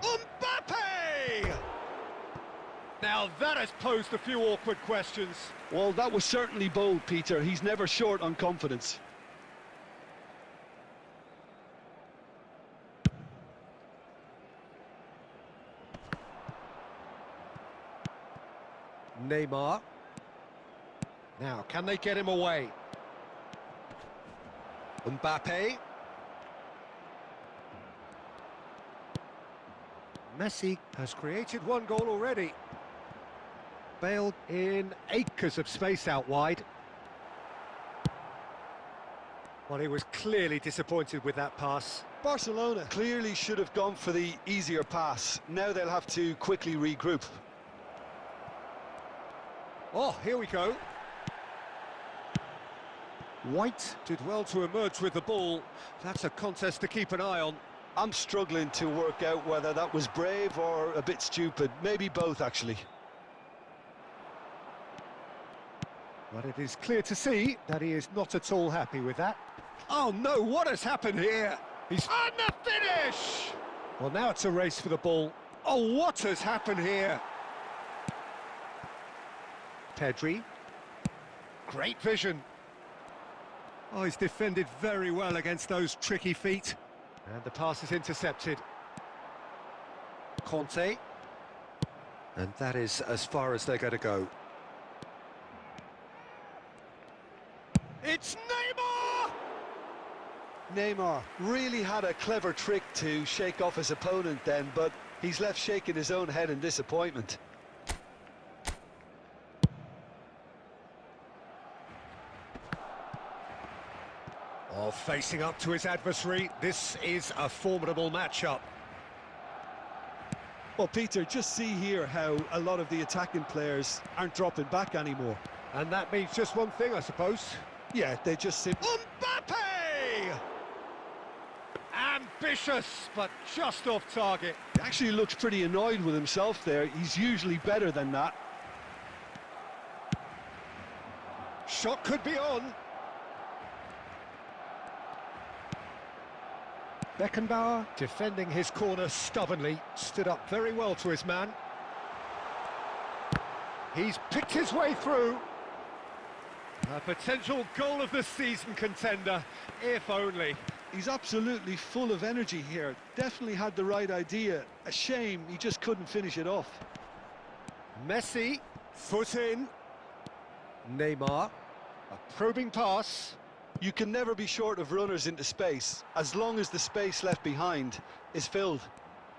Mbappe! Now that has posed a few awkward questions. Well, that was certainly bold, Peter. He's never short on confidence. Neymar. Now, can they get him away? Mbappe. Messi has created 1 goal already. Bale in acres of space out wide. Well, he was clearly disappointed with that pass. Barcelona clearly should have gone for the easier pass. Now they'll have to quickly regroup. Oh, here we go. White did well to emerge with the ball. That's a contest to keep an eye on. I'm struggling to work out whether that was brave or a bit stupid. Maybe both, actually. But it is clear to see that he is not at all happy with that. Oh no, what has happened here? He's on the finish! Well, now it's a race for the ball. Oh, what has happened here? Pedri. Great vision. Oh, he's defended very well against those tricky feet. And the pass is intercepted. Conte. And that is as far as they're going to go. It's Neymar! Neymar really had a clever trick to shake off his opponent then, but he's left shaking his own head in disappointment. Oh, facing up to his adversary, this is a formidable matchup. Well, Peter, just see here how a lot of the attacking players aren't dropping back anymore. And that means just one thing, I suppose. Yeah, they just simply... Mbappe! Ambitious, but just off target. He actually looks pretty annoyed with himself there. He's usually better than that. Shot could be on. Beckenbauer, defending his corner stubbornly, stood up very well to his man. He's picked his way through. A potential goal of the season contender, if only. He's absolutely full of energy here. Definitely had the right idea. A shame he just couldn't finish it off. Messi, foot in. Neymar, a probing pass. You can never be short of runners into space, as long as the space left behind is filled.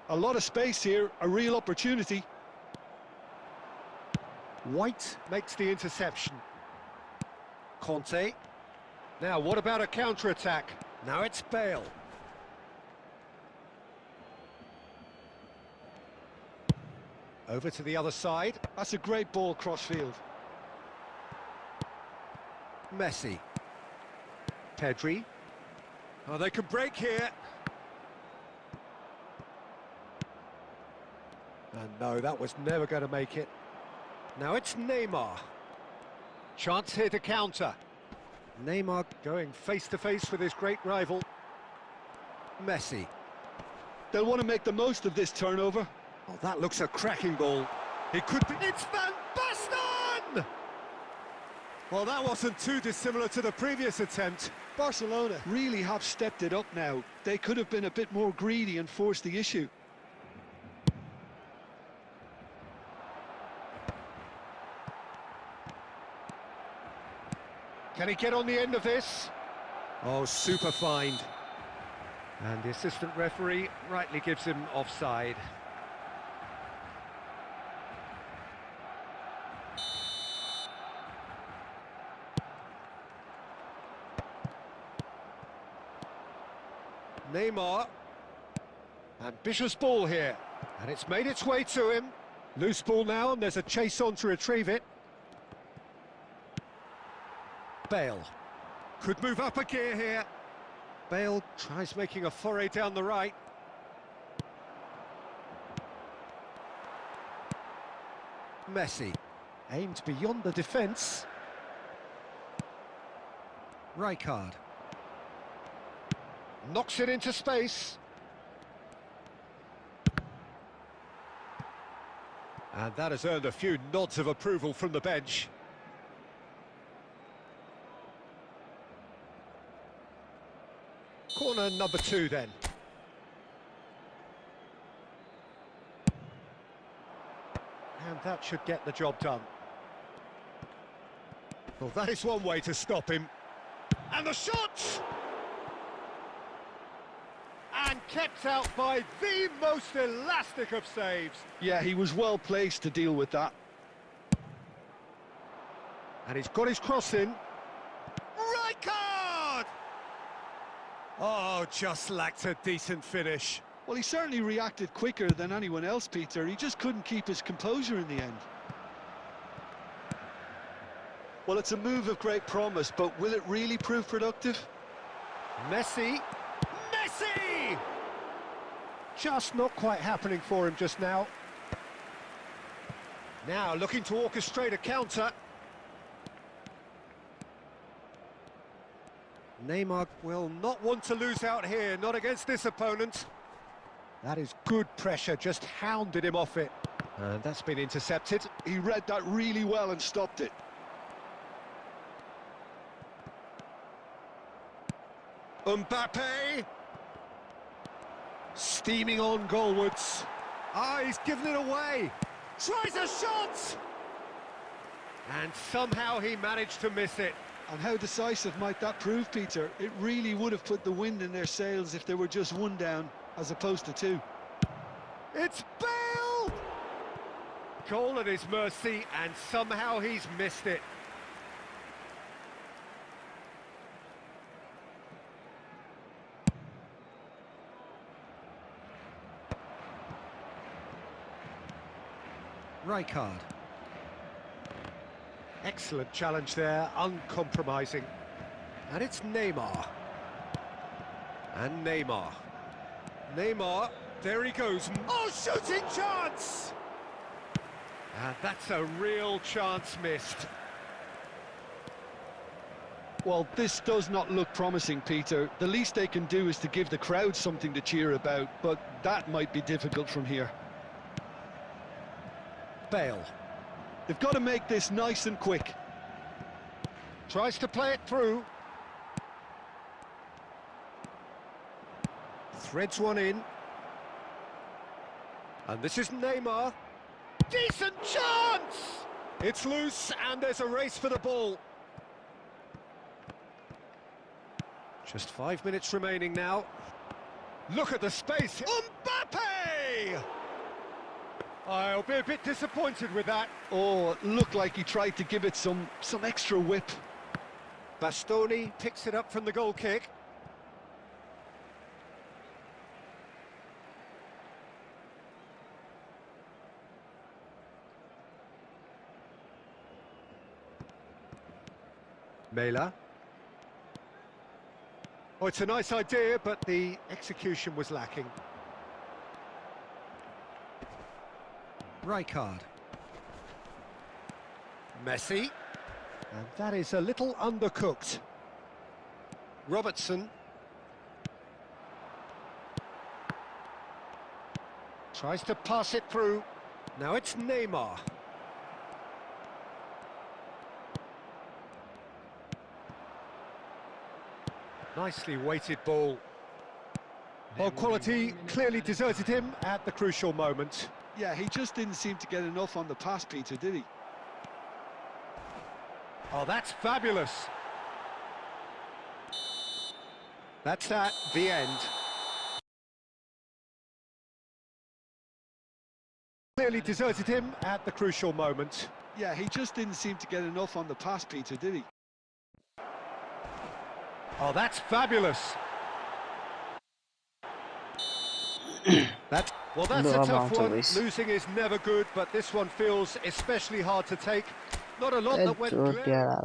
A lot of space here, a real opportunity. White makes the interception. Conte. Now, what about a counter-attack? Now it's Bale. Over to the other side. That's a great ball cross-field. Messi. Pedri. Oh, they can break here. And no, that was never going to make it. Now it's Neymar. Chance here to counter. Neymar going face-to-face with his great rival. Messi. They'll want to make the most of this turnover. Oh, that looks a cracking ball. It could be... It's Van Basten! Well, that wasn't too dissimilar to the previous attempt. Barcelona really have stepped it up now. They could have been a bit more greedy and forced the issue. Can he get on the end of this? Oh, super find. And the assistant referee rightly gives him offside. Neymar. Ambitious ball here. And it's made its way to him. Loose ball now, and there's a chase on to retrieve it. Bale. Could move up a gear here. Bale tries making a foray down the right. Messi. Aimed beyond the defence. Rijkaard. Knocks it into space. And that has earned a few nods of approval from the bench. Corner number 2 then. And that should get the job done. Well, that is one way to stop him. And the shot! And kept out by the most elastic of saves. Yeah, he was well placed to deal with that. And he's got his cross in. Rijkaard! Oh, just lacked a decent finish. Well, he certainly reacted quicker than anyone else, Peter. He just couldn't keep his composure in the end. Well, it's a move of great promise, but will it really prove productive? Messi. Messi! Just not quite happening for him just now. Now looking to orchestrate a counter. Neymar will not want to lose out here, not against this opponent. That is good pressure, just hounded him off it. And that's been intercepted. He read that really well and stopped it. Mbappe. Steaming on goalwards. Ah, he's given it away. Tries a shot! And somehow he managed to miss it. And how decisive might that prove, Peter? It really would have put the wind in their sails if there were just one down, as opposed to two. It's Bale! Goal at his mercy, and somehow he's missed it. Rijkaard. Excellent challenge there, uncompromising. And it's Neymar. And Neymar. Neymar, there he goes. Oh, shooting chance! And that's a real chance missed. Well, this does not look promising, Peter. The least they can do is to give the crowd something to cheer about, but that might be difficult from here. Bale. They've got to make this nice and quick. Tries to play it through. Threads one in. And this is Neymar. Decent chance! It's loose and there's a race for the ball. Just 5 minutes remaining now. Look at the space. Mbappe! I'll be a bit disappointed with that. Oh, it looked like he tried to give it some extra whip. Bastoni picks it up from the goal kick. Mela. Oh, it's a nice idea, but the execution was lacking. Rijkaard. Messi. And that is a little undercooked. Robertson. Tries to pass it through. Now it's Neymar. Nicely weighted ball. Well, quality clearly deserted him at the crucial moment. Yeah, he just didn't seem to get enough on the pass, Peter, did he? Oh, that's fabulous. That's that, the end. Clearly deserted him at the crucial moment. Yeah, he just didn't seem to get enough on the pass, Peter, did he? Oh, that's fabulous. That's a tough one. Losing is never good, but this one feels especially hard to take. Not a lot that went clear.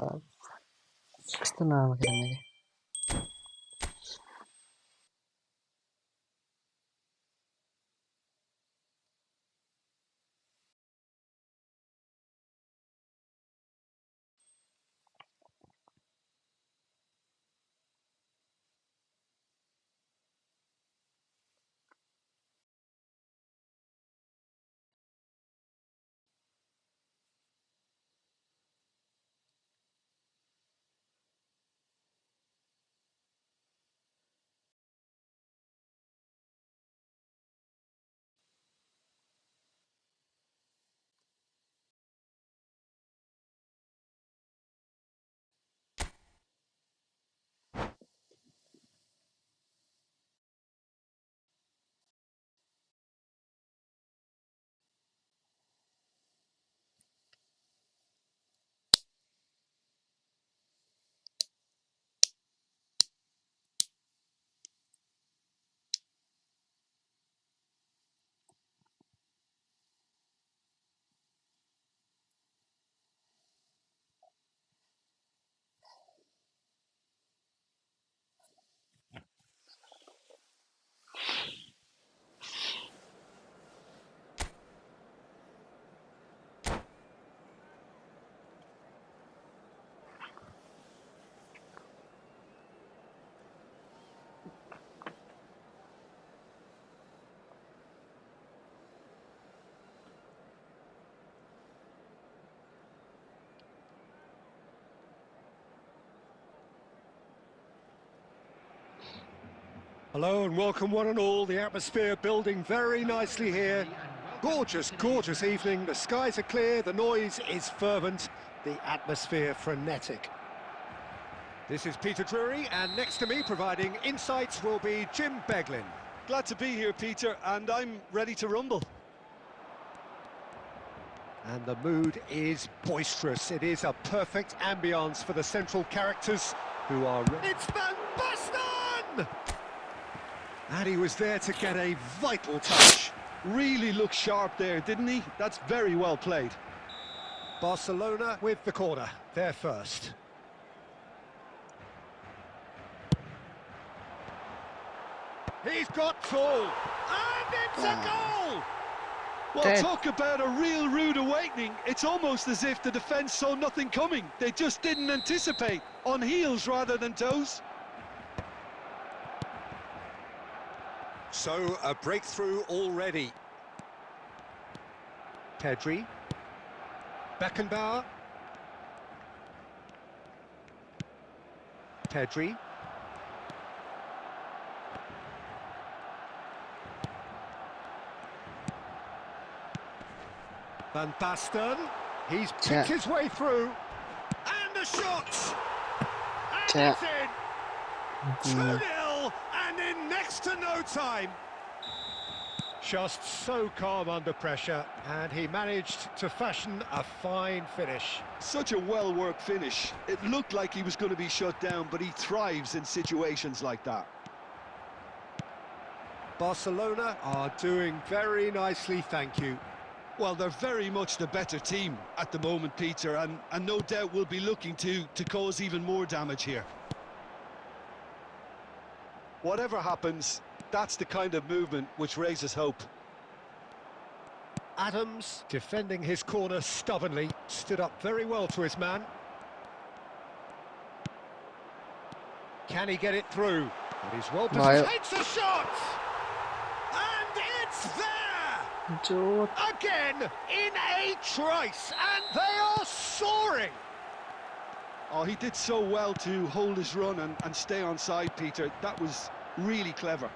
Hello and welcome one and all. The atmosphere building very nicely here. Gorgeous, gorgeous evening. The skies are clear, the noise is fervent, the atmosphere frenetic. This is Peter Drury, and next to me providing insights will be Jim Beglin. Glad to be here, Peter, and I'm ready to rumble. And the mood is boisterous. It is a perfect ambience for the central characters who are... It's Van Basten! And he was there to get a vital touch. really looked sharp there, didn't he? That's very well played. Barcelona with the corner, they're first. He's got full, and it's a goal! Well, Dead. talk about a real rude awakening. It's almost as if the defence saw nothing coming. They just didn't anticipate, on heels rather than toes. So, a breakthrough already. Pedri. Beckenbauer. Pedri. Van Basten. He's picked Tap. his way through. And the shot! And Tap. it's in! 2-0 and in next to no time. Just so calm under pressure, and he managed to fashion a fine finish. Such a well-worked finish. It looked like he was going to be shut down, but he thrives in situations like that. Barcelona are doing very nicely, thank you. Well, they're very much the better team at the moment, Peter, and no doubt will be looking to cause even more damage here. Whatever happens, that's the kind of movement which raises hope. Adams, defending his corner stubbornly, stood up very well to his man. Can he get it through? But he's well No. positioned. Takes a shot! And it's there! George. Again, in a trice, and they are soaring! Oh, he did so well to hold his run and stay on side, Peter. That was really clever.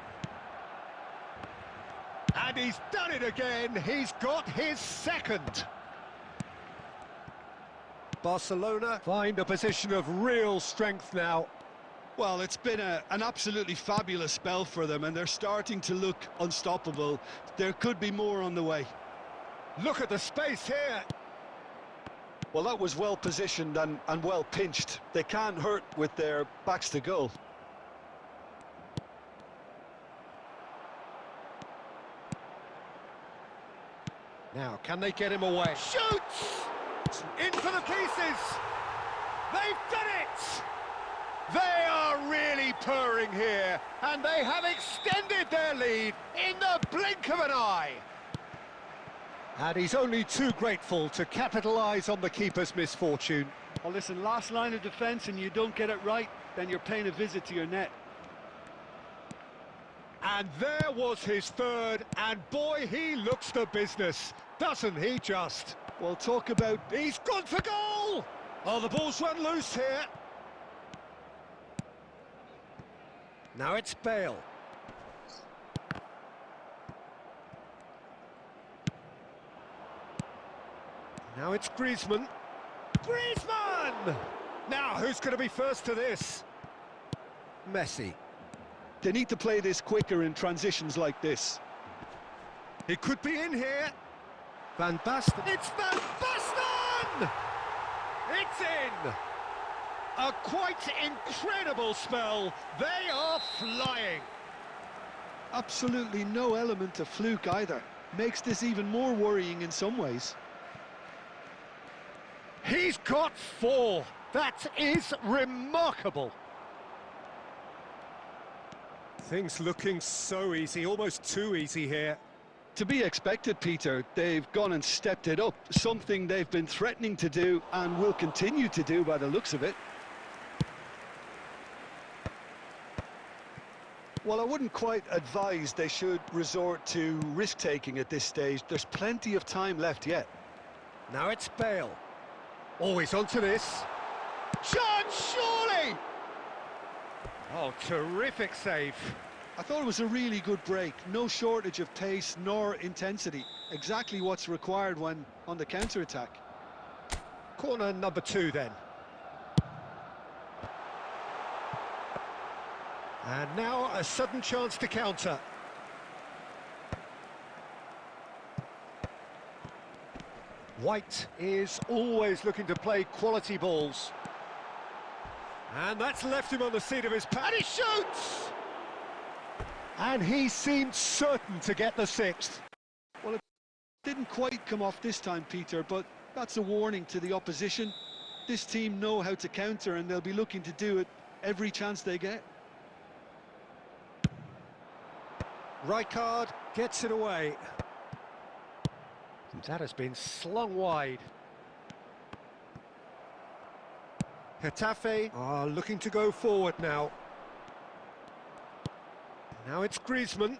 And he's done it again, he's got his second. Barcelona find a position of real strength now. Well, it's been an absolutely fabulous spell for them, and they're starting to look unstoppable. There could be more on the way. Look at the space here. Well, that was well positioned and well pinched. They can't hurt with their backs to goal. Now, can they get him away? Shoots! In for the pieces! They've done it! They are really purring here, and they have extended their lead in the blink of an eye. And he's only too grateful to capitalise on the keeper's misfortune. Well, listen, last line of defence and you don't get it right, then you're paying a visit to your net. And there was his third, and boy, he looks the business, doesn't he just? Well, talk about... He's gone for goal! Oh, the ball's run loose here. Now it's Bale. Now it's Griezmann. Griezmann! Now, who's going to be first to this? Messi. They need to play this quicker in transitions like this. He could be in here. Van Basten. It's Van Basten! It's in! A quite incredible spell. They are flying. Absolutely no element of fluke either. Makes this even more worrying in some ways. He's got 4. That is remarkable. Things looking so easy, almost too easy here. To be expected, Peter. They've gone and stepped it up. Something they've been threatening to do and will continue to do by the looks of it. Well, I wouldn't quite advise they should resort to risk-taking at this stage. There's plenty of time left yet. Now it's Bale. Always onto this. Chance, surely! Oh, terrific save. I thought it was a really good break. No shortage of pace nor intensity. Exactly what's required when on the counter-attack. Corner number 2 then. And now a sudden chance to counter. White is always looking to play quality balls. And that's left him on the seat of his pants. And he shoots! And he seemed certain to get the 6th. Didn't quite come off this time, Peter, but that's a warning to the opposition. This team know how to counter, and they'll be looking to do it every chance they get. Rijkaard gets it away. That has been slung wide. Getafe are looking to go forward now. Now it's Griezmann.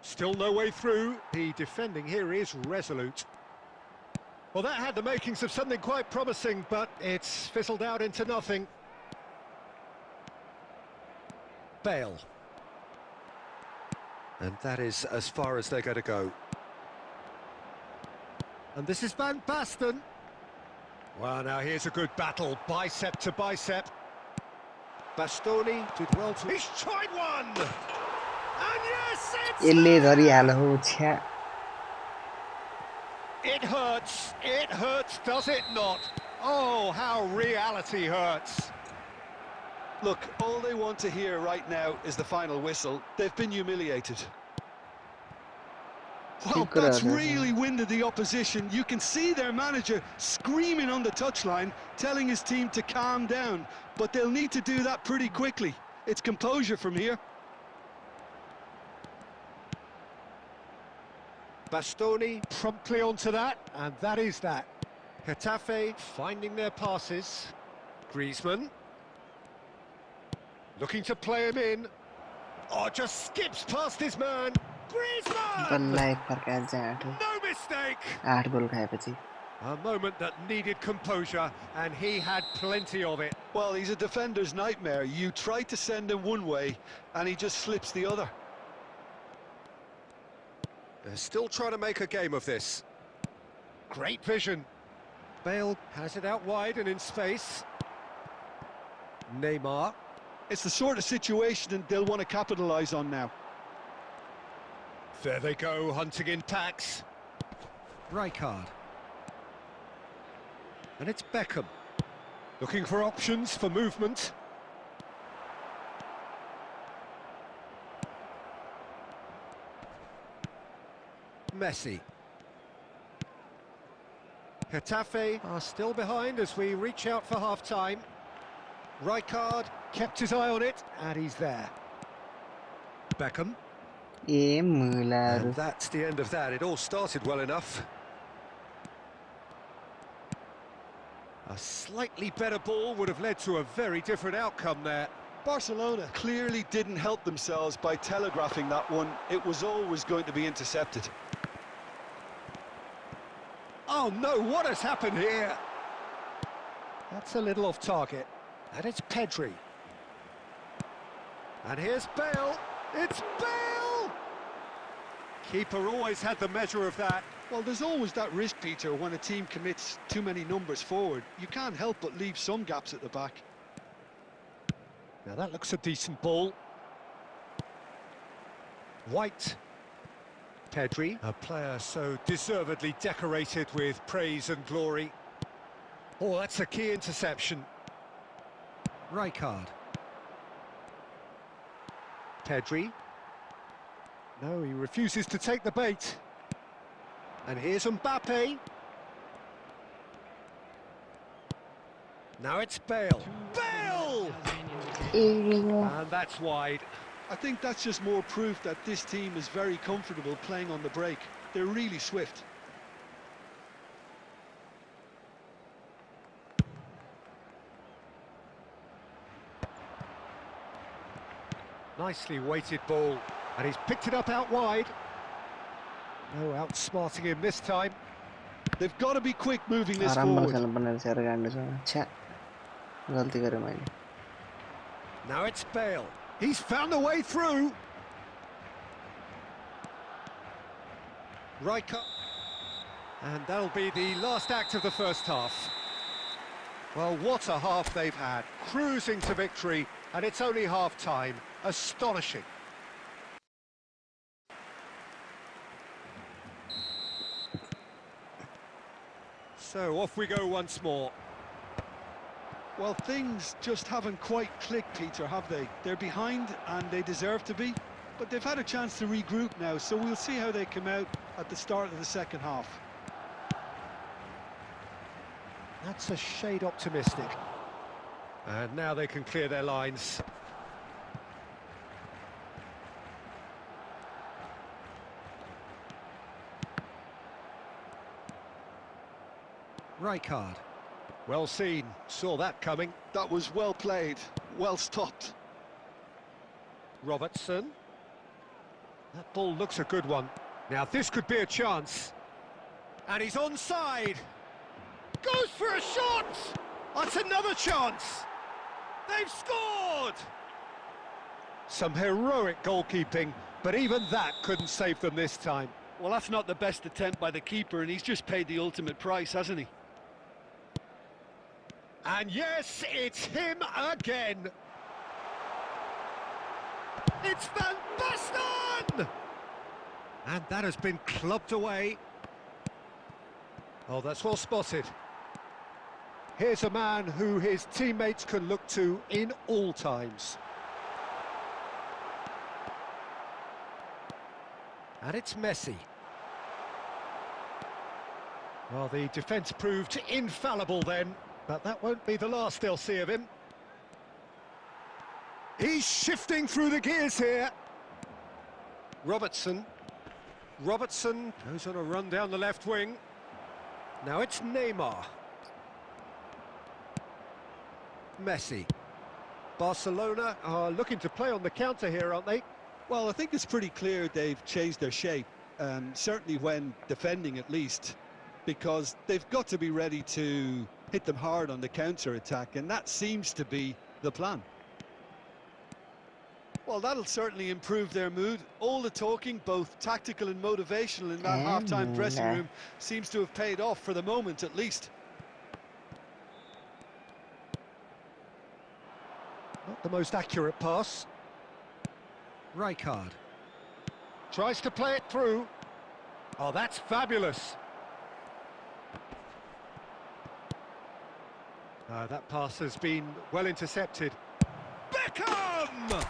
Still no way through. The defending here is resolute. Well, that had the makings of something quite promising, but it's fizzled out into nothing. Bale. And that is as far as they're going to go. And this is Van Basten. Well, now here's a good battle, bicep to bicep. Bastoni did well to... He's tried one! And yes, it's... It hurts, does it not? Oh, how reality hurts. Look, all they want to hear right now is the final whistle. They've been humiliated. Well, that's really winded the opposition. You can see their manager screaming on the touchline, telling his team to calm down. But they'll need to do that pretty quickly. It's composure from here. Bastoni promptly onto that, and that is that. Getafe finding their passes. Griezmann. Looking to play him in. Oh, just skips past his man. Griezmann! No mistake! A moment that needed composure, and he had plenty of it. Well, he's a defender's nightmare. You try to send him one way, and he just slips the other. They're still trying to make a game of this. Great vision. Bale has it out wide and in space. Neymar. It's the sort of situation they'll want to capitalise on now. There they go, hunting in packs. Rijkaard. And it's Beckham. Looking for options for movement. Messi. Getafe are still behind as we reach out for half-time. Rijkaard kept his eye on it, and he's there. Beckham. And that's the end of that. It all started well enough. A slightly better ball would have led to a very different outcome there. Barcelona clearly didn't help themselves by telegraphing that one. It was always going to be intercepted. Oh no, what has happened here? That's a little off target. And it's Pedri. And here's Bale. It's Bale! Keeper always had the measure of that. Well, there's always that risk, Peter, when a team commits too many numbers forward. You can't help but leave some gaps at the back. Now that looks a decent ball. White. Pedri, a player so deservedly decorated with praise and glory. Oh, that's a key interception. Rijkaard. Pedri. No, he refuses to take the bait. And here's Mbappe. Now it's Bale. Bale! And that's wide. I think that's just more proof that this team is very comfortable playing on the break. They're really swift. Nicely weighted ball, and he's picked it up out wide. No outsmarting him this time. They've got to be quick moving this forward. Now it's Bale. He's found a way through. Rijkaard. And that'll be the last act of the first half. Well, what a half they've had. Cruising to victory, and it's only half-time. Astonishing. So off we go once more. Well, things just haven't quite clicked, Peter, have they? They're behind and they deserve to be, But they've had a chance to regroup now, so we'll see how they come out at the start of the second half. That's a shade optimistic. And now they can clear their lines. Rijkaard. Well seen, saw that coming. That was well played, well stopped. Robertson. That ball looks a good one. Now this could be a chance. And he's onside. Goes for a shot! That's another chance! They've scored! Some heroic goalkeeping, but even that couldn't save them this time. Well, that's not the best attempt by the keeper, and he's just paid the ultimate price, hasn't he? And yes, it's him again! It's Van Basten! And that has been clubbed away. Oh, that's well spotted. Here's a man who his teammates can look to in all times. And it's Messi. Well, the defence proved infallible then, but that won't be the last they'll see of him. He's shifting through the gears here. Robertson. Robertson goes on a run down the left wing. Now it's Neymar. Messi. Barcelona are looking to play on the counter here, aren't they? Well, I think it's pretty clear they've changed their shape, certainly when defending at least, because they've got to be ready to hit them hard on the counter-attack, and that seems to be the plan. Well, that'll certainly improve their mood. All the talking, both tactical and motivational, in that half-time dressing room seems to have paid off for the moment, at least. Not the most accurate pass. Rijkaard. Tries to play it through. Oh, that's fabulous. That pass has been well intercepted. Beckham!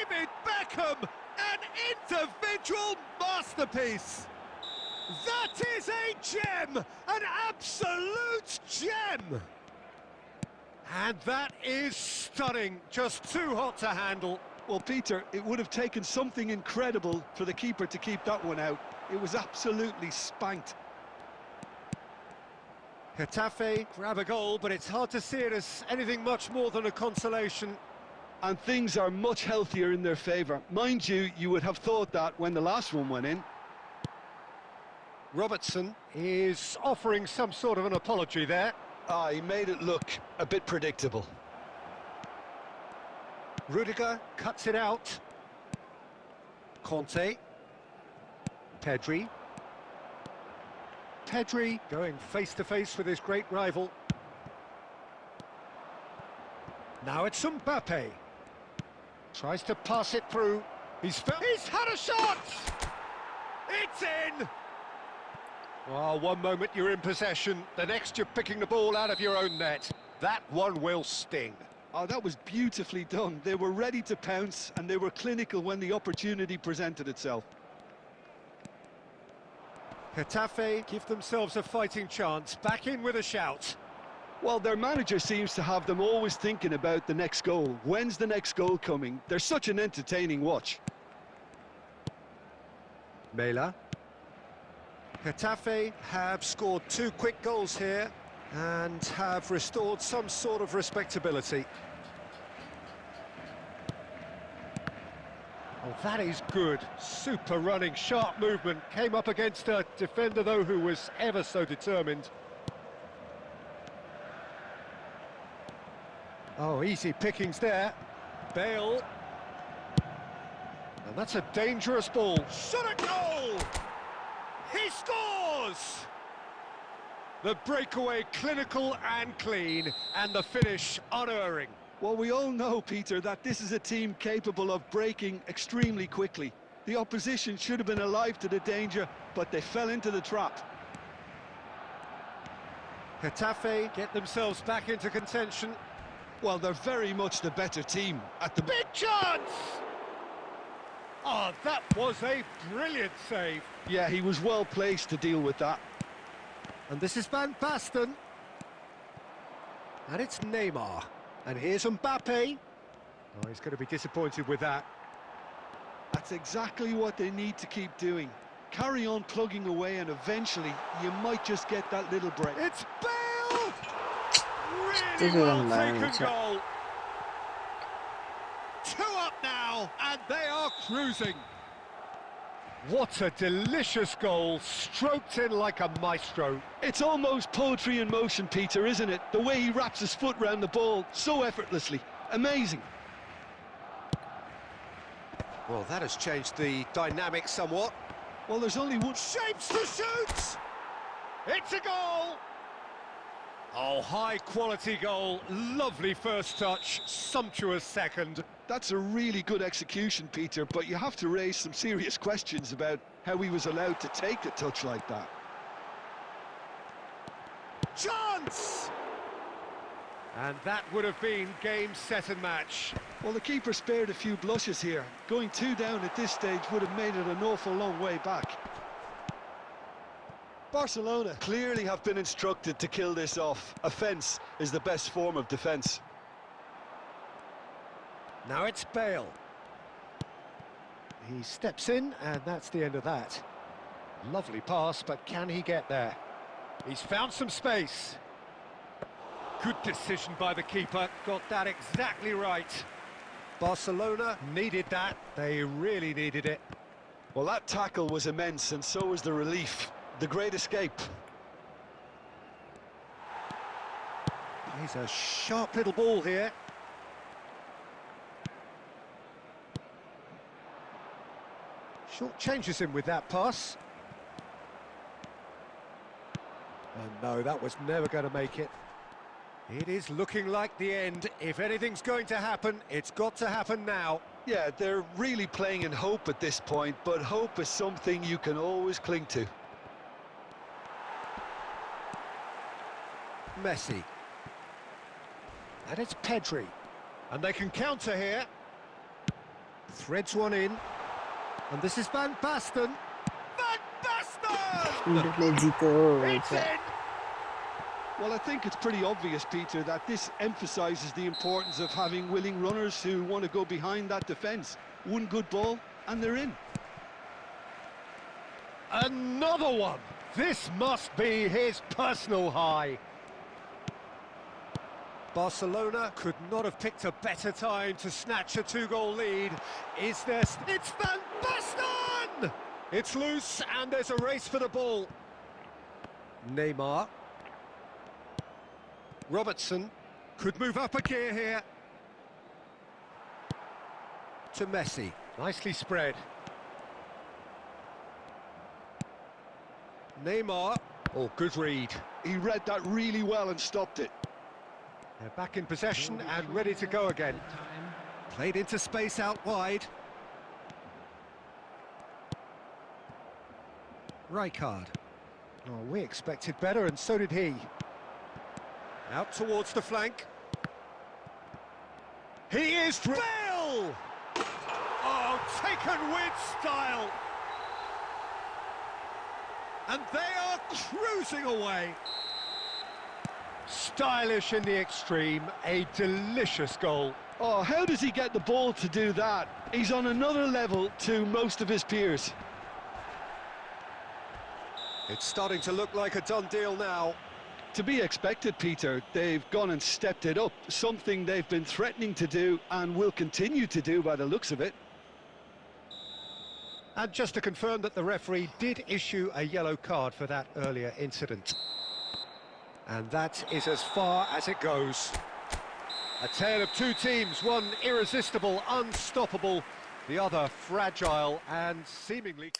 David Beckham! An individual masterpiece! That is a gem! An absolute gem! And that is stunning, just too hot to handle. Well, Peter, it would have taken something incredible for the keeper to keep that one out. It was absolutely spanked. Getafe grab a goal, but it's hard to see it as anything much more than a consolation. And things are much healthier in their favour. Mind you, you would have thought that when the last one went in. Robertson is offering some sort of an apology there. He made it look a bit predictable. Rudiger cuts it out. Conte. Pedri. Pedri going face-to-face with his great rival. Now it's Mbappe. Tries to pass it through. He's had a shot! It's in! Well, one moment you're in possession, the next you're picking the ball out of your own net. That one will sting. Oh, that was beautifully done. They were ready to pounce, and they were clinical when the opportunity presented itself. Getafe give themselves a fighting chance, back in with a shout. Well, their manager seems to have them always thinking about the next goal. When's the next goal coming? They're such an entertaining watch. Mela. Getafe have scored 2 quick goals here and have restored some sort of respectability. Oh, that is good. Super running, sharp movement. Came up against a defender, though, who was ever so determined. Oh, easy pickings there. Bale. And that's a dangerous ball. Shot a goal! He scores! The breakaway clinical and clean, and the finish unerring. Well, we all know, Peter, that this is a team capable of breaking extremely quickly. The opposition should have been alive to the danger, but they fell into the trap. Getafe get themselves back into contention. Well, they're very much the better team at the... Big chance! Oh, that was a brilliant save. Yeah, he was well placed to deal with that. And this is Van Basten. And it's Neymar. And here's Mbappe. Oh, he's going to be disappointed with that. That's exactly what they need to keep doing. Carry on plugging away, and eventually you might just get that little break. It's Bale! Really 这是 well 很难 taken 一下。 goal. 2 up now, and they are cruising. What a delicious goal, stroked in like a maestro. It's almost poetry in motion, Peter, isn't it? The way he wraps his foot round the ball so effortlessly. Amazing. Well, that has changed the dynamic somewhat. Well, there's only one... Shapes to shoot! It's a goal! Oh, high-quality goal, lovely first touch, sumptuous second. That's a really good execution, Peter, but you have to raise some serious questions about how he was allowed to take a touch like that. Chance! And that would have been game, set and match. Well, the keeper spared a few blushes here. Going 2 down at this stage would have made it an awful long way back. Barcelona clearly have been instructed to kill this off. Offence is the best form of defence. Now it's Bale. He steps in, and that's the end of that. Lovely pass, but can he get there? He's found some space. Good decision by the keeper, got that exactly right. Barcelona needed that, they really needed it. Well, that tackle was immense, and so was the relief. The great escape. He's a sharp little ball here. Short changes him with that pass. And no, that was never going to make it. It is looking like the end. If anything's going to happen, it's got to happen now. Yeah, they're really playing in hope at this point, but hope is something you can always cling to. Messi. And it's Pedri. And they can counter here. Threads one in. And this is Van Basten. Van Basten! It's in! Well, I think it's pretty obvious, Peter, that this emphasises the importance of having willing runners who want to go behind that defence. One good ball, and they're in. Another one! This must be his personal high. Barcelona could not have picked a better time to snatch a 2-goal lead. Is there... It's Van Basten! It's loose, and there's a race for the ball. Neymar. Robertson could move up a gear here. To Messi. Nicely spread. Neymar. Oh, good read. He read that really well and stopped it. They're back in possession and ready to go again. Played into space out wide. Rijkaard. Oh, we expected better, and so did he. Out towards the flank. He is... Bale! Oh, taken with style. And they are cruising away. Stylish in the extreme, a delicious goal. Oh, how does he get the ball to do that? He's on another level to most of his peers. It's starting to look like a done deal now. To be expected, Peter. They've gone and stepped it up, something they've been threatening to do and will continue to do by the looks of it. And just to confirm that the referee did issue a yellow card for that earlier incident. And that is as far as it goes. A tale of two teams, one irresistible, unstoppable, the other fragile and seemingly...